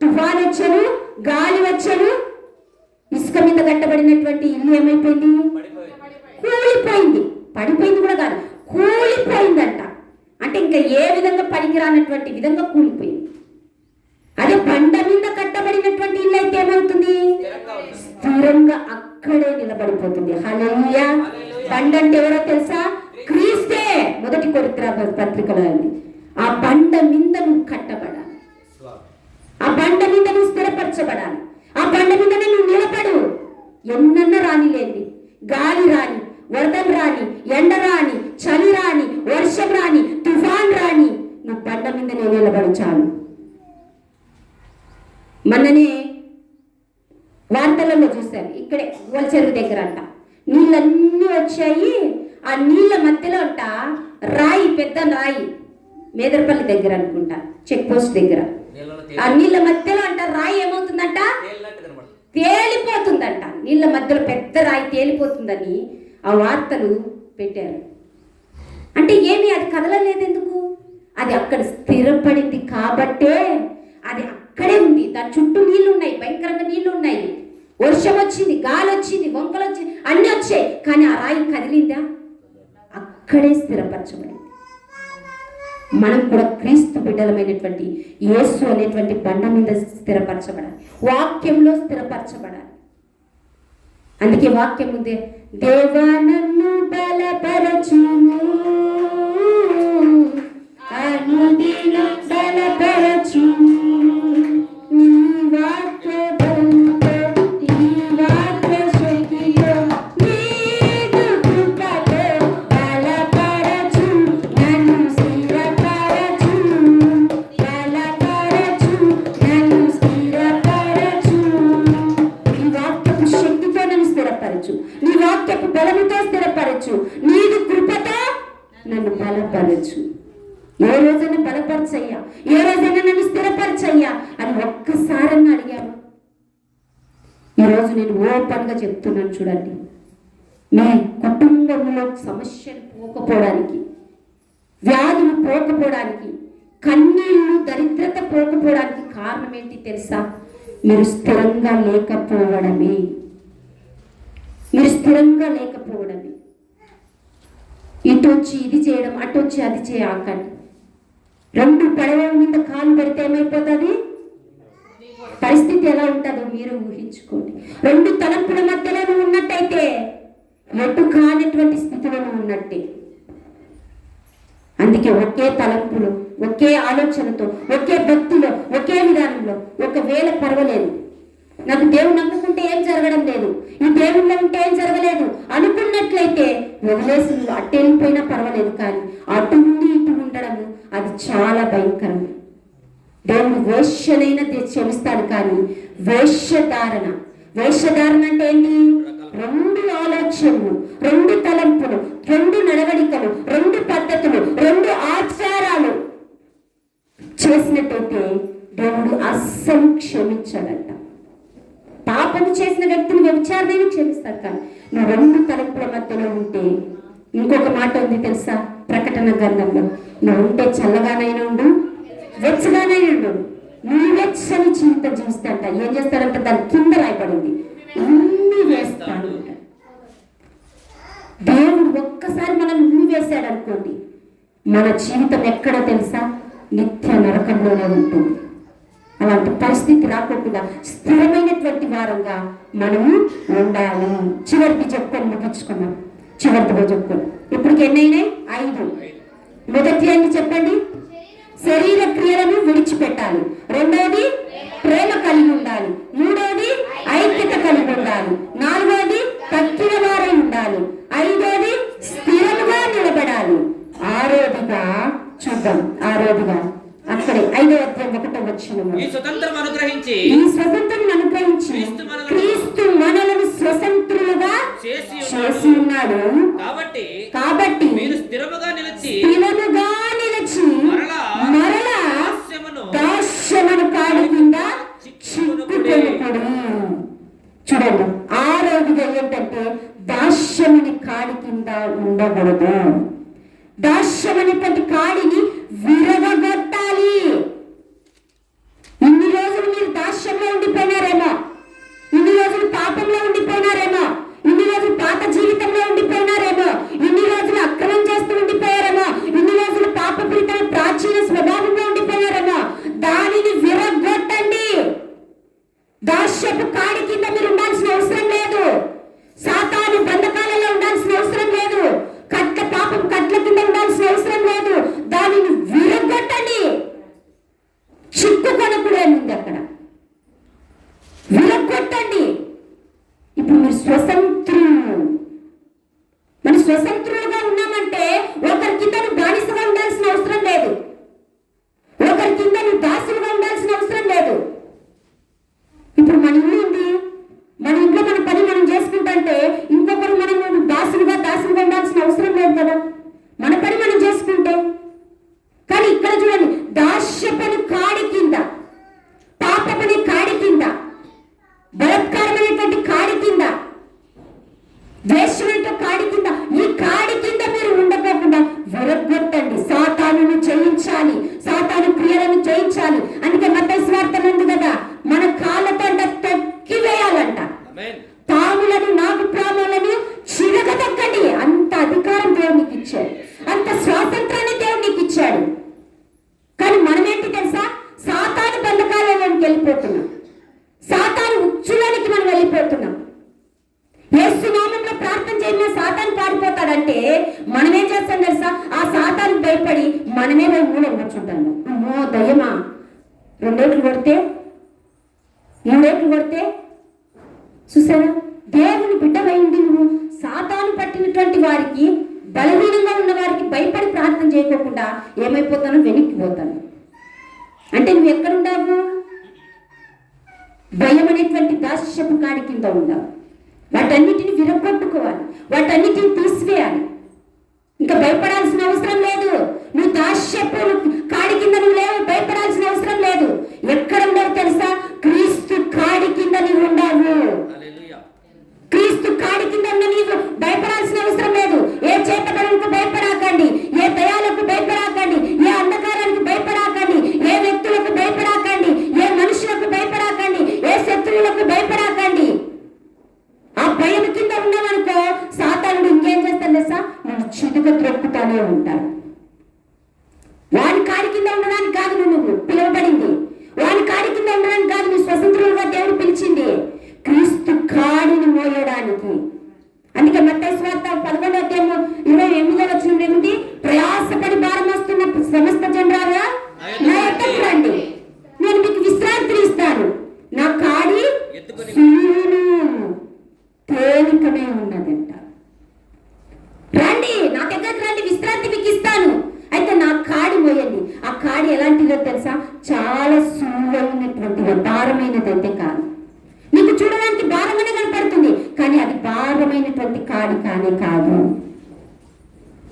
తుఫాన్ వచ్చను, గాలి వచ్చను, ఇసుక మీద కట్టబడినటువంటి ఇల్లు ఏమైపోయింది? కూలిపోయింది. పడిపోయింది కూడా కాదు, కూలిపోయిందంట. అంటే ఇంకా ఏ విధంగా పనికిరానటువంటి విధంగా కూలిపోయింది. అదే బండ మీద కట్టబడినటువంటి ఇల్లు అయితే ఏమవుతుంది? స్థిరంగా అక్కడే నిలబడిపోతుంది. హల్లెలూయా. బండ అంటే ఎవరో తెలుసా? క్రీస్తే. 1 కొరింథీయుల పత్రికలో ఉంది. ఆ బండ మీద నువ్వు కట్టబడాలి, ఆ బండ మీద నువ్వు స్థిరపరచబడాలి, ఆ బండ మీదనే నువ్వు నిలబడు. ఎన్నన్నా రాని లేని, గాలి రాని, వరదలు రాని, ఎండ రాని, చలి రాని, వర్షం రాని, తుఫాన్ రాని, నువ్వు బండ మీదనే నిలబడు చాలు. మొన్ననే వార్తలలో చూశాను, ఇక్కడే గోల్ చెరువు దగ్గర అంట నీళ్ళన్నీ వచ్చాయి. ఆ నీళ్ళ మధ్యలో అంట రాయి, పెద్ద రాయి, మేదరపల్లి దగ్గర అనుకుంటా, చెక్ పోస్ట్ దగ్గర. ఆ నీళ్ళ మధ్యలో అంట రాయి ఏమవుతుందంట? తేలిపోతుందంట. నీళ్ళ మధ్యలో పెద్ద రాయి తేలిపోతుందని ఆ వార్తలు పెట్టారు. అంటే ఏమి అది కదలలేదు ఎందుకు? అది అక్కడ స్థిరపడింది కాబట్టే అది అక్కడే ఉంది. దాని చుట్టూ నీళ్లు ఉన్నాయి, భయంకరంగా నీళ్లు ఉన్నాయి. వర్షం వచ్చింది, గాలి వచ్చింది, వంకలు వచ్చింది, అన్ని వచ్చాయి, కానీ ఆ రాయి కదిలిందా? అక్కడే స్థిరపరచబడింది. మనం కూడా క్రీస్తు బిడ్డలమైనటువంటి యేసు అనేటువంటి బండ మీద స్థిరపరచబడాలి, వాక్యంలో స్థిరపరచబడాలి. అందుకే వాక్యం ఉంది, దేవా నన్ను బలపరచుము, అనుదినం బలపరచుము, నీ వాక్య బలముతో, నీ వాక్య శక్తితో, నీదు కృపతో బలపరచు, నన్ను స్థిరపరచు, బలపరచు, నన్ను స్థిరపరచు. నీ వాక్యపు శక్తితో నన్ను స్థిరపరచు, నీ వాక్యపు బలముతో స్థిరపరచు, నీదు కృపతో నన్ను బలపరచు. ఏ రోజైనా బలపరచయ్యా, ఏ రోజైనా నన్ను స్థిరపరచయ్యా అని ఒక్కసారన్నా అడిగాను. ఈరోజు నేను ఓపెన్గా చెప్తున్నాను, చూడండి, మీ కుటుంబంలో సమస్యలు పోకపోవడానికి, వ్యాధులు పోకపోవడానికి, కన్నీళ్లు దరిద్రత పోకపోవడానికి కారణం ఏంటి తెలుసా? మీరు స్థిరంగా లేకపోవడమే. మీరు స్థిరంగా లేకపోవడమే. ఇటు వచ్చి ఇది చేయడం, అటు వచ్చి అది చేయకండి. 2 పడవ మీద కాలు పెడితే ఏమైపోతుంది? పరిస్థితి ఎలా ఉంటుందో మీరు ఊహించుకోండి. 2 తలంపుల మధ్యలో నువ్వు ఉన్నట్టయితే ఎటు కానటువంటి స్థితిలో నువ్వు ఉన్నట్టే. అందుకే ఒకే తలంపులో, ఒకే ఆలోచనతో, ఒకే భక్తిలో, ఒకే విధానంలో, ఒకవేళ పర్వాలేదు, నాకు దేవుడు నమ్ముకుంటే ఏం జరగడం లేదు, ఈ దేవుళ్ళో ఉంటే ఏం జరగలేదు అనుకున్నట్లయితే వదిలేసి నువ్వు అటు వెళ్ళిపోయినా పర్వాలేదు, కానీ అటు నుండి ఇటు ఉండడము అది చాలా భయంకరం. దేవుడు వేశ్యనైనా క్షమిస్తాడు, కానీ వేశ్యధారణ, వేషధారణ అంటే ఏంటి? రెండు ఆలోచనలు, రెండు తలంపులు, రెండు నడవడికలు, రెండు పద్ధతులు, రెండు ఆచారాలు చేసినట్టయితే దేవుడు అస్సలు క్షమించాడంట. పాపము చేసిన వ్యక్తిని వ్యభిచారమైన క్షమిస్తాడు, కానీ నువ్వు రెండు తలంపుల మధ్యలో ఉంటే, ఇంకొక మాట ఉంది తెలుసా ప్రకటన గ్రంథంలో, నువ్వు ఉంటే చల్లగానైనా ఉండు, వెచ్చగానైనా ఉండు. నువ్వు వెచ్చని జీవితం జీవిస్తే అంట ఏం చేస్తాడంట, దాని కింద రాయబడింది ఉమ్మి వేస్తాడు. దేవుడు ఒక్కసారి మనం ఉమ్మి వేసాడు అనుకోండి, మన జీవితం ఎక్కడో తెలుసా, నిత్య నరకంలోనే ఉంటుంది. అలాంటి పరిస్థితి రాకుండా స్థిరమైనటువంటి వారంగా మనము ఉండాలి. చివరికి చెప్పుకొని ముగించుకున్నాం. చివరిగా చెప్పుకొని ఇప్పటికి ఎన్నైనాయి? 5. మొదటి అన్ని చెప్పండి. శరీర క్రియలను విడిచిపెట్టాలి. రెండోది ప్రేమ కలిగి ఉండాలి. మూడోది ఐక్యత కలిగి ఉండాలి. నాలుగోది తక్కిన వారై ఉండాలి. ఐదోది స్థిరంగా నిలబడాలి. ఆరోదిగా చూద్దాం. ఆరోదిగా అక్కడే 5వ అధ్యాయం 1వ వచనము, ఈ స్వతంత్రం అనుగ్రహించి క్రీస్తు మనలను స్వతంత్రులుగా చేసి ఉన్నాడు. కాబట్టి మీరు స్థిరముగా నిలిచి మరలా దాస్యమును కాడి కింద చిక్కుకొనకుడి. చూడండి, ఆరోగ్యం ఏంటంటే దాస్యముని కాడి కింద ఉండకూడదు. దాస్యమనేటువంటి కాడిని విరగొట్టాలి. ఇన్ని రోజులు మీరు దాస్యంలో ఉండిపోయినారేమో, ఇన్ని రోజులు పాపంలో ఉండిపోయినారేమో, ఇన్ని రోజులు పాత జీవితంలో ఉండిపోయినారేమో, ఇన్ని రోజులు అక్రమం చేస్తూ ఉండిపోయారేమో, ఇన్ని రోజులు పాపపీడిత ప్రాచీన స్వభావంలో ఉండిపోయారేమో. దానిని విరగొట్టండి. దాస్యపు కాడి కింద మీరు ఉండాల్సిన అవసరం లేదు. సాతాను బంధకాలలో ఉండాల్సిన అవసరం లేదు. పాపం కట్ల కింద ఉండాల్సిన అవసరం లేదు. దానిని విరగొట్టండి. చిక్కుకొనకూడదు అక్కడ, విరగొట్టండి. ఇప్పుడు మీరు స్వతంత్రులు. మన స్వతంత్రులుగా ఉన్నామంటే ఒకరి కింద నువ్వు బానిసగా ఉండాల్సిన అవసరం లేదు. ఒకరి కింద నువ్వు దాసులుగా ఉండాల్సిన అవసరం లేదు. ఇప్పుడు మన ఇల్లు ఉంది, మన ఇంట్లో మన పని మనం చేసుకుంటే ఇంకొకరు మనం దాసులుగా ఉండాల్సిన అవసరం లేదు కదా, మన పని మనం చేసుకుంటే. కానీ ఇక్కడ చూడండి, దాస్యపని కాడి కింద, పాపపని కాడి కింద, బలత్కారమైనటువంటి కాడి కింద, ద్వేషమైన కాడి కింద, ఈ కాడి కింద మీరు ఉండకోకుండా విరగొట్టండి. సాతానును జయించాలి, సాతాను క్రియలను జయించాలి. అందుకే మత్తయి సువార్తలో ఉంది కదా, మన కాళ్ళతో తొక్కి వేయాలంట. పాములను, నాగు ప్రాణులను చిరగదొక్కండి. అంత అధికారం దేవునికి ఇచ్చాడు, అంత స్వాతంత్రాన్ని దేవునికి ఇచ్చాడు. కానీ మనమేంటి తెలుసా, సాతాను బంధకాలలోకి వెళ్ళిపోతున్నాం, సాతాను ఉచ్చులోనికి మనం వెళ్ళిపోతున్నాం. యేసు నామములో ప్రార్థన చేయమని సాతాను పారిపోతాడంటే మనమేం చేస్తాం తెలుసా, ఆ సాతానికి భయపడి మనమే మూల కూర్చుంటాము. అమ్మో దయ్యమా, 2 ఏట్లు కొడితే 3 ఏట్లు కొడితే. చూసారా, దేవుని బిడ్డమైంది నువ్వు సాతాను పట్టినటువంటి వారికి, బలహీనంగా ఉన్న వారికి భయపడి ప్రార్థన చేయకోకుండా ఏమైపోతానో వెనక్కిపోతాను అంటే నువ్వు ఎక్కడుండావు? భయం అనేటువంటి దాస్యపు కాడి కింద ఉండావు. వాటన్నిటిని విరగొట్టుకోవాలి, వాటన్నిటిని తీసివేయాలి. ఇంకా భయపడాల్సిన అవసరం లేదు. నువ్వు దాస్యపు కాడి కింద నువ్వు లేవు, భయపడాల్సిన అవసరం లేదు. ఎక్కడ ఉండవు తెలుసా, క్రీస్తు కాడి కింద నువ్వు ఉండావు. క్రీస్తు కాడి కింద ఉన్న నీవు భయపడాల్సిన అవసరం లేదు. ఏ చేతబడులకు భయపడాకండి, ఏ దయాలకు భయపడాకండి, ఏ అంధకారానికి భయపడాకండి, ఏ వ్యక్తులకు భయపడాకండి, ఏ మనుషులకు భయపడాకండి, ఏ శత్రువులకు భయపడాకండి. ఆ భయం కింద ఉన్నామనుకో సాతానుడు ఇంకేం చేస్తాడు తెలుసా, నేను చిదుగా త్రొక్కుతానే ఉంటాడు. వాని కాడి కింద ఉండడానికి కాదు నువ్వు పిలువబడింది, వాని కాడి కింద ఉండడానికి కాదు నువ్వు స్వతంత్రులుగా దేవుడు పిలిచింది, క్రీస్తు కాడిని మోయడానికి. అందుకే మత్తయి సువార్త 11వ అధ్యాయం 28వ వచనం ఏమిటి, ప్రయాసపడి భారం వస్తున్న సమస్త జనులారా నా యొద్దకు రండి, నేను మీకు విశ్రాంతి ఇస్తాను. నా కాడి తేలికమే ఉన్నదంట. రండి, నా దగ్గరకు రండి, విశ్రాంతి మీకు ఇస్తాను. అయితే నా కాడి మోయండి. ఆ కాడి ఎలాంటిదో తెలుసా, చాలా సులువైనటువంటి భారమైనదైతే కాదు. నీకు చూడడానికి భారంగానే కనపడుతుంది, కానీ అది భారమైనటువంటి కాడి కానే కాదు.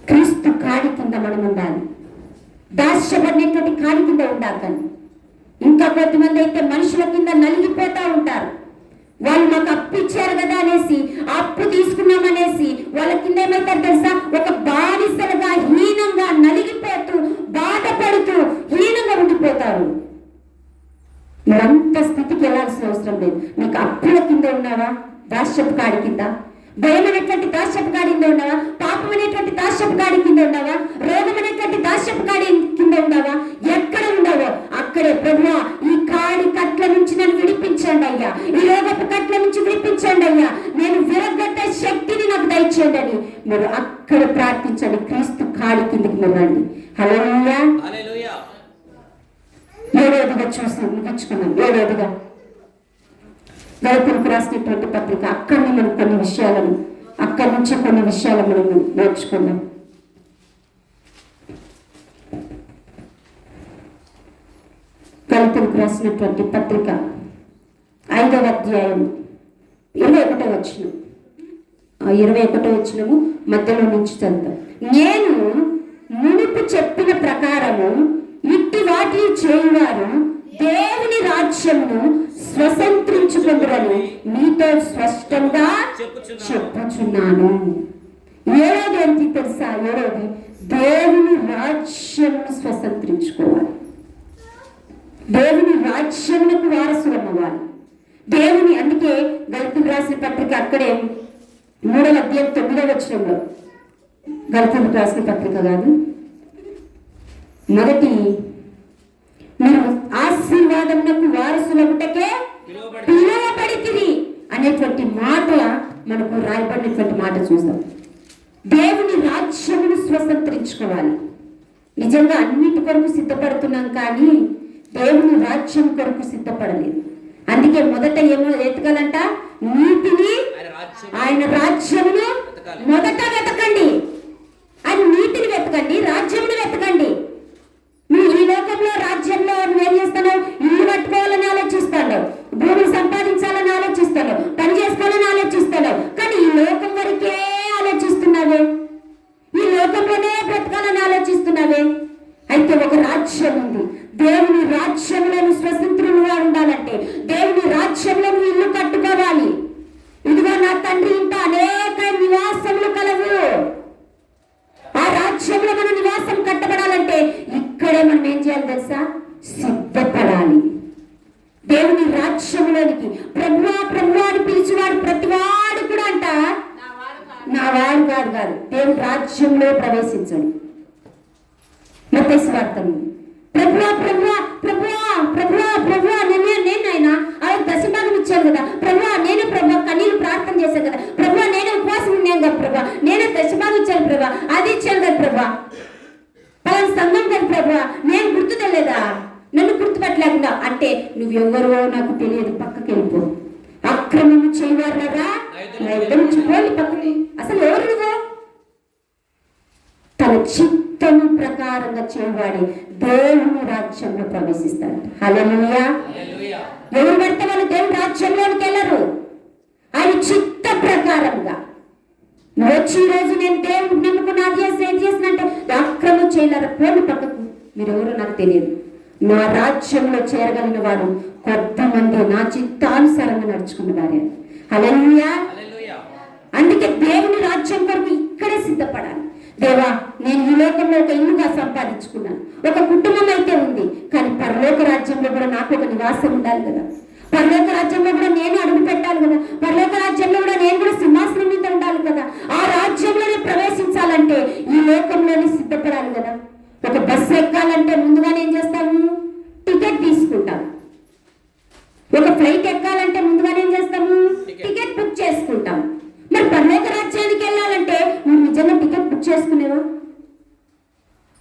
క్రీస్తు కాడి కింద మనం ఉండాలి. దాస్యపడినటువంటి కాడి కింద ఉండాలి. ఇంకా కొంతమంది అయితే మనుషుల కింద నలిగిపోతా ఉంటారు. వాళ్ళు మాకు అప్పు ఇచ్చారు కదా అనేసి, అప్పు తీసుకున్నామనేసి వాళ్ళ కింద ఏమవుతారు తెలుసా? ఒక బానిసలుగా హీనంగా నలిగిపోతూ బాధపడుతూ హీనంగా ఉండిపోతారు. మీరంత స్థితికి వెళ్ళాల్సిన అవసరం లేదు. నీకు అప్పుల కింద ఉన్నావా? దాస్యపు కాడి కింద, భయం అనేటువంటి దాస్యపు కాడి కింద ఉన్నావా? పాపం అనేటువంటి దాస్యపు కాడి కింద ఉన్నావా? రోగం అనేటువంటి దాస్యపు కాడి కింద ఉన్నావా? ఎక్కడ ఉన్నావో అక్కడే ప్రభువా ఈ కాడి కట్ల నుంచి నన్ను విడిపించండి అయ్యా, ఈ రోగపు కట్ల నుంచి విడిపించండి అయ్యా, నేను విరగొట్టే శక్తిని నాకు దయచేయండి అని మీరు అక్కడ ప్రార్థించండి. క్రీస్తు కాడి కిందకి మీరు రండి. హల్లెలూయా. ఏడవదిగా చూసి ముగించుకున్నాం. ఏడవదిగా గలతీయులకు రాసినటువంటి పత్రిక, అక్కడి మనం కొన్ని విషయాలను అక్కడి నుంచి కొన్ని విషయాలు మనం నేర్చుకున్నాం. గలతీయులకు రాసినటువంటి పత్రిక 5వ అధ్యాయం 21వ వచనం, 21వ వచనము మధ్యలో నుంచి చదువుతాం. నేను మునుపు చెప్పిన ప్రకారము ఇట్టి వాటిని చేయువారు దేవుని రాజ్యమును స్వతంత్రించుకుంటారని మీతో స్పష్టంగా చెప్పుచున్నాను. ఏడోది ఏంటి తెలుసా? ఏడోది దేవుని రాజ్యమును స్వతంత్రించుకోవాలి. దేవుని రాజ్యములకు వారసులు అవ్వాలి. దేవుని, అందుకే గలతీయులకు రాసిన పత్రిక అక్కడే 3వ అధ్యాయం 9వ వచనంలో, గలతీయులకు రాసిన పత్రిక కాదు, మొదటి మీరు ఆశీర్వాదమునకు వారసులగుటకే పిలువబడితిరి అనేటువంటి మాట మనకు రాయబడినటువంటి మాట చూద్దాం. దేవుని రాజ్యమును స్వతంత్రించుకోవాలి. నిజంగా అన్నిటి కొరకు సిద్ధపడుతున్నాం, కానీ దేవుని రాజ్యం కొరకు సిద్ధపడలేదు. అందుకే మొదట ఏమో వెతకాలంట? నీతిని, ఆయన రాజ్యమును మొదట వెతకండి. ఆయన నీతిని వెతకండి, రాజ్యమును వెతకండి. నువ్వు ఈ లోకంలో రాజ్యంలో ఏం చేస్తావు? ఇల్లు కట్టుకోవాలని ఆలోచిస్తాడు, భూమిని సంపాదించాలని ఆలోచిస్తాడు, పని చేసుకోవాలని ఆలోచిస్తాడు, కానీ ఈ లోకం వరకే ఆలోచిస్తున్నావే, ఈ లోకంలోనే బ్రతకాలని ఆలోచిస్తున్నావే. అయితే ఒక రాజ్యం ఉంది. దేవుని రాజ్యంలో స్వతంత్రులుగా ఉండాలంటే దేవుని రాజ్యంలో ఇల్లు కట్టుకోవాలి. ఇదిగో నా తండ్రి ఇంట అనేక నివాసములు కలవు. ఆ రాజ్యంలో మన నివాసం కట్టబడాలంటే ఇక్కడే మనం ఏం చేయాలి తెలుసా? సిద్ధపడాలి. దేవుని రాజ్యంలోనికి ప్రభువా ప్రభువా అని పిలిచివాడు ప్రతివాడు కూడా అంట నా వాడు కాదు, దేవుని రాజ్యంలో ప్రవేశించండి. మత్తయి సువార్తను ప్రభువా ప్రభువా ప్రభువా ప్రభువా ప్రభువా నేను ఆయన దశభాగం ఇచ్చాను కదా ప్రభువా, నేనే ప్రభువా కన్నీళ్ళు ప్రార్థన చేశాను కదా ప్రభువా, నేనే ఉపవాసం ఉన్నాను కదా ప్రభువా, నేనే దశభాగం ఇచ్చాను ప్రభువా, అది ఇచ్చాను కదా ప్రభువా, పలానా సంఘం కదా ప్రభువా, నేను గుర్తు తెలియదా, నన్ను గుర్తుపట్టలేకుండా అంటే నువ్వెవరో నాకు తెలియదు, పక్కకి వెళ్ళిపో. అక్రమము చేయవారా పోలి పక్కకి. అసలు ఎవరు నువ్వు? తన చిత్తము ప్రకారంగా చేయవాడి దేవుని రాజ్యంలో ప్రవేశిస్తాడు. హల్లెలూయా. ఎవరు పడితే వాళ్ళు దేవుని రాజ్యంలోనికి వెళ్ళరు. ఆయన చిత్త ప్రకారంగా నువ్వు వచ్చి ఈ రోజు నేను దేవుడు నమ్ముకుని అది చేసి ఏం చేసినంటే అక్రమం చేయలేరు, పోలి పక్కకు. మీరెవరో నాకు తెలియదు. నా రాజ్యంలో చేరగలిగిన వాడు కొంతమంది నా చిత్తానుసారంగా నడుచుకున్నవారే. హల్లెలూయా. అందుకే దేవుని రాజ్యం కొరకు ఇక్కడే సిద్ధపడాలి. దేవా, నేను ఈ లోకంలో ఒక ఇల్లుగా సంపాదించుకున్నాను, ఒక కుటుంబం అయితే ఉంది, కానీ పరలోక రాజ్యంలో కూడా నాకు ఒక నివాసం ఉండాలి కదా. పరలోక రాజ్యంలో కూడా నేను అడుగు పెట్టాలి కదా. పరలోక రాజ్యంలో కూడా నేను కూడా సింహాసనం మీద ఉండాలి కదా. ఆ రాజ్యంలోనే ప్రవేశించాలంటే ఈ లోకంలోనే సిద్ధపడాలి కదా. ఒక బస్సు ఎక్కాలంటే ముందుగానే ఏం చేస్తాము? టికెట్ తీసుకుంటాం. ఒక ఫ్లైట్ ఎక్కాలంటే ముందుగానే ఏం చేస్తాము? టికెట్ బుక్ చేసుకుంటాం. మరి పరలోక రాజ్యానికి వెళ్ళాలంటే నువ్వు నిజంగా టికెట్ బుక్ చేసుకునేవా?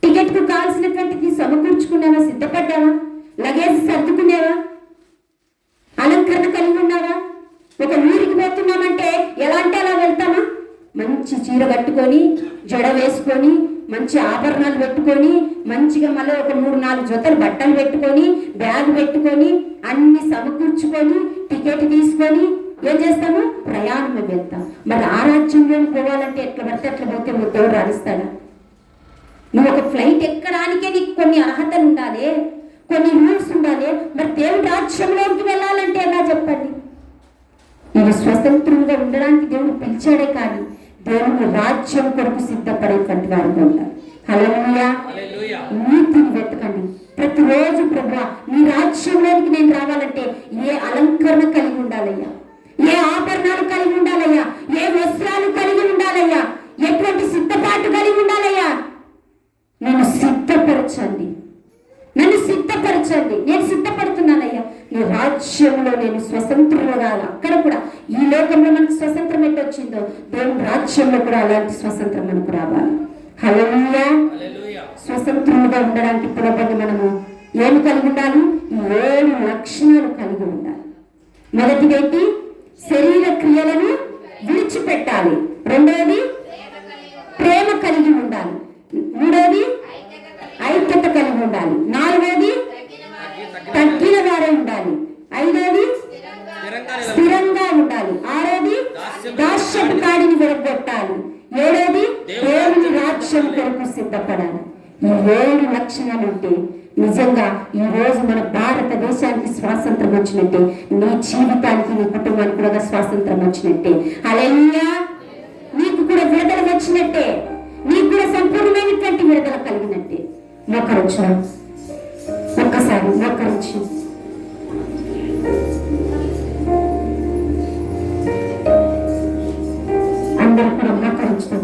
టికెట్ కు కావాల్సినటువంటిది సమకూర్చుకున్నావా? సిద్ధపడ్డావా? లగేజ్ సర్దుకునేవా? అలంకరణ కలిగి ఉన్నావా? ఒక ఊరికి పోతున్నామంటే ఎలా అంటే అలా వెళ్తామా? మంచి చీర కట్టుకొని, జడ వేసుకొని, మంచి ఆభరణాలు పెట్టుకొని, మంచిగా మళ్ళీ ఒక 3-4 జతలు బట్టలు పెట్టుకొని, బ్యాగ్ పెట్టుకొని, అన్ని సమకూర్చుకొని, టికెట్ తీసుకొని ఏం చేస్తాము? ప్రయాణమే వెళ్తాం. మరి ఆ రాజ్యంలోకి పోవాలంటే ఎట్లా పడితే అట్లా పోతే దేవుడు రాణిస్తాడా? నువ్వు ఒక ఫ్లైట్ ఎక్కడానికే నీకు కొన్ని అర్హతలు ఉండాలి, కొన్ని రూల్స్ ఉండాలి. మరి దేవుడి రాజ్యంలోకి వెళ్ళాలంటే ఎలా చెప్పండి? నేను స్వతంత్రంగా ఉండడానికి దేవుడు పిలిచాడే కానీ దేవుని రాజ్యం కొరకు సిద్ధపడేటువంటి వారుగా ఉండాలి. హల్లెలూయా. నీతిని వెతకండి ప్రతిరోజు. ప్రభువా, నీ రాజ్యంలోనికి నేను రావాలంటే ఏ అలంకరణ కలిగి ఉండాలయ్యా, ఏ ఆభరణాలు కలిగి ఉండాలయ్యా, ఏ వస్త్రాలు కలిగి ఉండాలయ్యా, ఎటువంటి సిద్ధపాటు కలిగి ఉండాలయ్యా. నన్ను సిద్ధపరచండి, నన్ను సిద్ధపరచండి. నేను సిద్ధపడుతున్నానయ్యా. నీ రాజ్యంలో నేను స్వతంత్రులుగా, అక్కడ కూడా ఈ లోకంలో మనకు స్వతంత్రం ఎట్టు వచ్చిందో దేవుని రాజ్యంలో కూడా అలాంటి స్వతంత్రం మనకు రావాలి. హల్లెలూయా. స్వతంత్రులుగా ఉండడానికి పునపడి మనము ఏమి కలిగి ఉండాలి? 7 లక్షణాలు కలిగి ఉండాలి. మొదటిదేంటి? శరీర క్రియలను విడిచిపెట్టాలి. రెండోది ప్రేమ కలిగి ఉండాలి. మూడోది ఐక్యత కలిగి ఉండాలి. నాలుగోది తగ్గిన వారే ఉండాలి. ఐదోది స్థిరంగా ఉండాలి. ఆరోది దాస్యపు కాడిని విరగొట్టాలి. ఏడోది దేవుని రాజ్యం కొరకు సిద్ధపడాలి. ఈ 7 లక్షణాలు ఉంటే నిజంగా ఈ రోజు మన భారతదేశానికి స్వాతంత్రం వచ్చినట్టే, నీ జీవితానికి, నీ కుటుంబానికి కూడా స్వాతంత్రం వచ్చినట్టే. హల్లెలూయా. నీకు కూడా విడుదల వచ్చినట్టే, నీకు కూడా సంపూర్ణమైనటువంటి విడుదల కలిగినట్టే. మోకరించు, ఒక్కసారి మోకరించు. అందరూ కూడా మోకరించుతాం.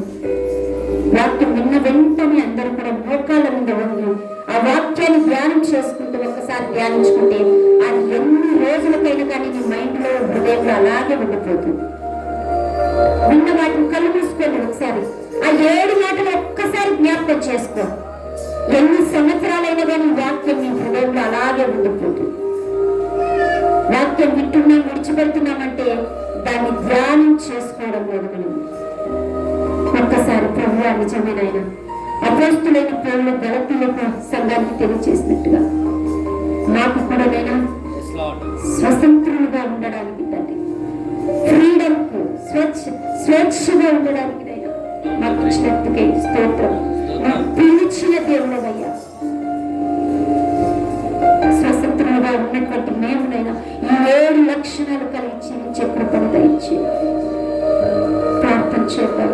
వాక్యం విన్న వెంటనే అందరూ కూడా మోకాళ్ళ మీద వంగి ఆ వాక్యాన్ని ధ్యానం చేసుకుంటూ ఒక్కసారి ధ్యానించుకుంటే అది ఎన్ని రోజులకైనా కానీ నీ మైండ్ లో, హృదయంలో అలాగే ఉండిపోతుంది. విన్న వాటిని కళ్ళు మూసుకోండి. ఒకసారి ఆ 7 మాటలు ఒక్కసారి జ్ఞాపకం చేసుకో. ఎన్ని సంవత్సరాలైనా కానీ వాక్యం నీ హృదయంలో అలాగే ఉండిపోతుంది. వాక్యం వింటున్నాం, విడిచిపెడుతున్నామంటే దాన్ని ధ్యానం చేసుకోవడం లేదు. మనం ఒక్కసారి ప్రభువా, నిజమేనైనా అపోస్తులైన పౌలు గలతీయులకు సంఘానికి తెలియజేసినట్టుగా మాకు కూడా నైనా స్వతంత్రులుగా ఉండడానికి, తండ్రి ఫ్రీడమ్ కు స్వేచ్ఛగా ఉండడానికి నైనా మాకు ఇచ్చినట్టుగా స్తోత్రం. పిలిచిన దేవుడవయ్యా, స్వతంత్రులుగా ఉన్నటువంటి మేమునైనా ఈ 7 లక్షణాలు కలిగి జీవించే కృపను దయచేసి ప్రార్థన చేద్దాం.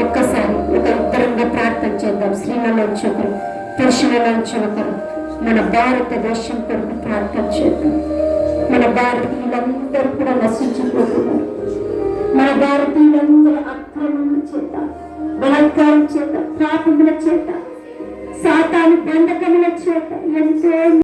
ఒక్కసారి ఒక ఇద్దరంగా ప్రార్థన చేద్దాం. స్త్రీలలోంచి ఒకరు, పురుషులలోంచి ఒకరు మన భారతదేశం కొరకు ప్రార్థన చేద్దాం. మన భారతీయులందరూ కూడా నశించిపోతున్నారు. మన భారతీయులందరూ అక్రమముల చేత, బలాత్కారం చేత, పాపముల చేత, సాతాను బంధకముల చేత ఎంతో